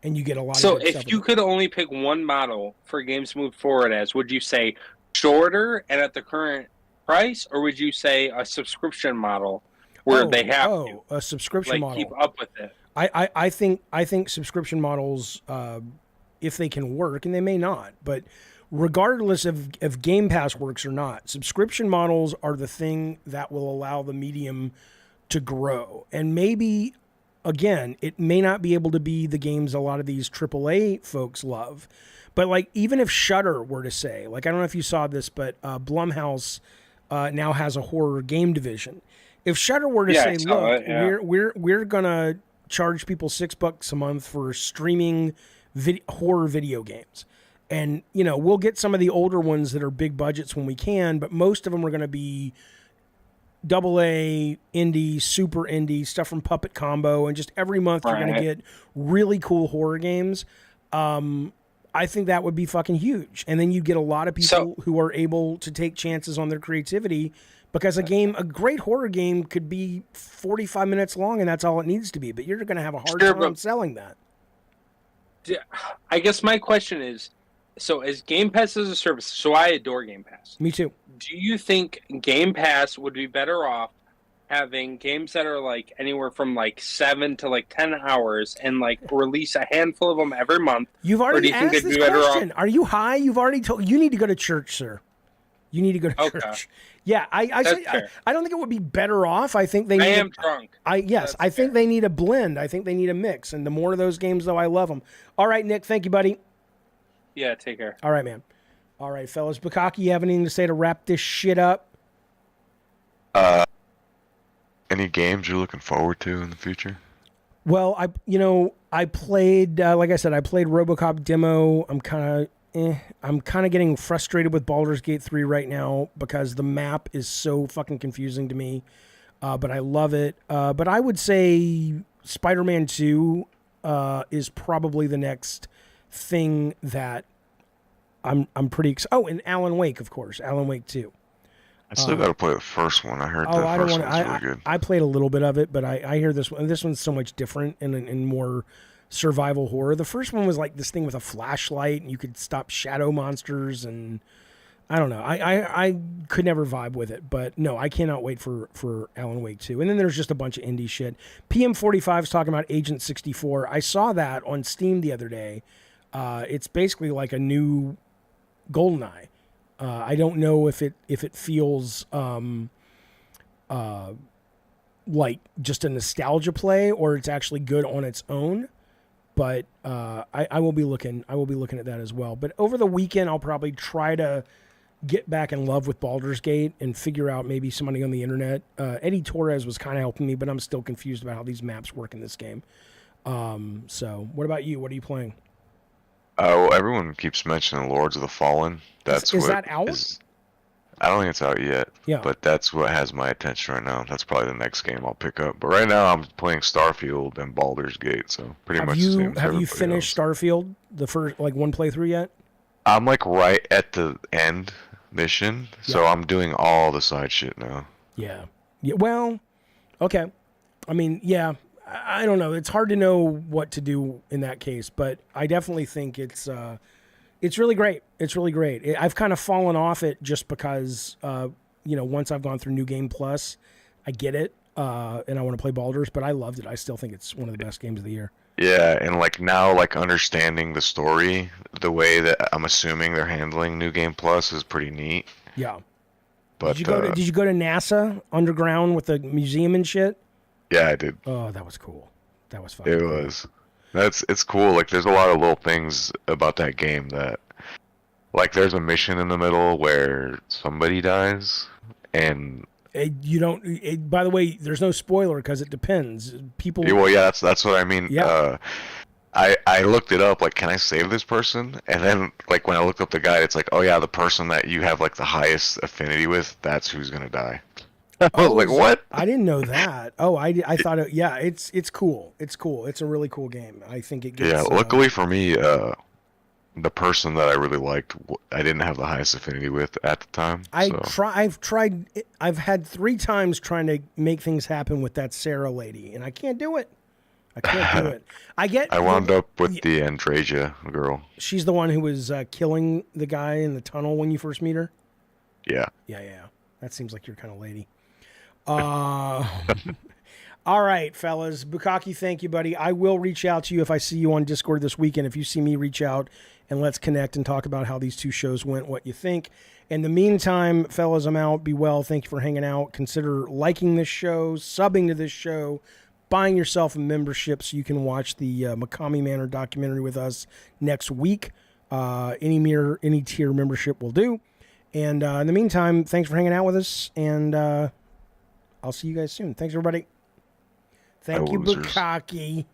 and you get a lot. So of if you could only pick one model for games to move forward as, would you say shorter and at the current price, or would you say a subscription model where they have a subscription model, keep up with it? I think subscription models, if they can work, and they may not, but regardless of if Game Pass works or not, subscription models are the thing that will allow the medium to grow. And maybe, again, it may not be able to be the games a lot of these AAA folks love, but like even if Shudder were to say, like, I don't know if you saw this, but Blumhouse now has a horror game division. If Shudder were to say, look, we're gonna charge people $6 a month for streaming horror video games, and we'll get some of the older ones that are big budgets when we can, but most of them are going to be AA, indie, super indie stuff from Puppet Combo, and just every month you're going to get really cool horror games. I think that would be fucking huge, and then you get a lot of people who are able to take chances on their creativity, because a great horror game could be 45 minutes long, and that's all it needs to be, but you're going to have a hard time selling that. I guess my question is, so as Game Pass as a service, so I adore Game Pass. Me too. Do you think Game Pass would be better off having games that are like anywhere from like 7 to like 10 hours and like release a handful of them every month? You've already asked this question. Are you high? You've already told. You need to go to church, sir. You need to go to church. Yeah, I don't think it would be better off. I think they need. I am drunk. I think they need a blend. I think they need a mix. And the more of those games, though, I love them. All right, Nick. Thank you, buddy. Yeah, take care. All right, man. All right, fellas. Bukaki, you have anything to say to wrap this shit up? Any games you're looking forward to in the future? Well, I played. Like I said, I played RoboCop demo. I'm kind of getting frustrated with Baldur's Gate 3 right now because the map is so fucking confusing to me. But I love it. But I would say Spider-Man 2 is probably the next thing that I'm pretty excited. Oh, and Alan Wake, of course. Alan Wake 2. I still got to play the first one. I heard the first one was really good. I played a little bit of it, but I hear this one. This one's so much different and more survival horror. The first one was like this thing with a flashlight, and you could stop shadow monsters, and I don't know. I could never vibe with it, but no, I cannot wait for Alan Wake 2. And then there's just a bunch of indie shit. PM45 is talking about Agent 64. I saw that on Steam the other day. It's basically like a new GoldenEye. I don't know if it feels like just a nostalgia play or it's actually good on its own. But I will be looking at that as well. But over the weekend, I'll probably try to get back in love with Baldur's Gate and figure out maybe somebody on the internet. Eddie Torres was kind of helping me, but I'm still confused about how these maps work in this game. So what about you? What are you playing? Well, everyone keeps mentioning Lords of the Fallen. Is that out? I don't think it's out yet. Yeah. But that's what has my attention right now. That's probably the next game I'll pick up. But right now I'm playing Starfield and Baldur's Gate, so pretty much the same. Have you finished Starfield, the first one playthrough yet? I'm like right at the end mission, so I'm doing all the side shit now. Yeah. Well, okay. I mean, yeah. I don't know. It's hard to know what to do in that case, but I definitely think it's really great. It's really great. I've kind of fallen off it just because, once I've gone through New Game Plus, I get it, and I want to play Baldur's, but I loved it. I still think it's one of the best games of the year. Yeah, and like now, like understanding the story, the way that I'm assuming they're handling New Game Plus is pretty neat. Yeah. But did you go to NASA underground with the museum and shit? Yeah, I did. Oh, that was cool. That was fucking It cool. was. It's cool. Like, there's a lot of little things about that game that, like, there's a mission in the middle where somebody dies, and you don't. By the way, there's no spoiler because it depends. People. Yeah, well, yeah, that's what I mean. Yeah. I looked it up. Like, can I save this person? And then, like, when I looked up the guide, it's like, oh yeah, the person that you have like the highest affinity with, that's who's gonna die. I was like, what? I didn't know that. Oh, I thought it. Yeah, it's cool. It's cool. It's a really cool game. I think it gets. Yeah, luckily for me, the person that I really liked, I didn't have the highest affinity with at the time. I've had 3 times trying to make things happen with that Sarah lady, and I can't do it. I can't do it. I wound up with the Andreja girl. She's the one who was killing the guy in the tunnel when you first meet her? Yeah. Yeah. That seems like your kind of lady. All right, fellas. Bukaki, thank you, buddy. I will reach out to you if I see you on Discord this weekend. If you see me, reach out and let's connect and talk about how these 2 shows went, what you think. In the meantime, fellas, I'm out. Be well. Thank you for hanging out. Consider liking this show, subbing to this show, buying yourself a membership so you can watch the McKamey Manor documentary with us next week. Any tier membership will do. And in the meantime, thanks for hanging out with us, and I'll see you guys soon. Thanks, everybody. Thank you, Bukaki.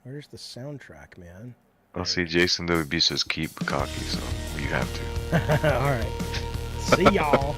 Where's the soundtrack, man? I'll see Jason WB says keep Bukaki, so you have to. All right. See y'all.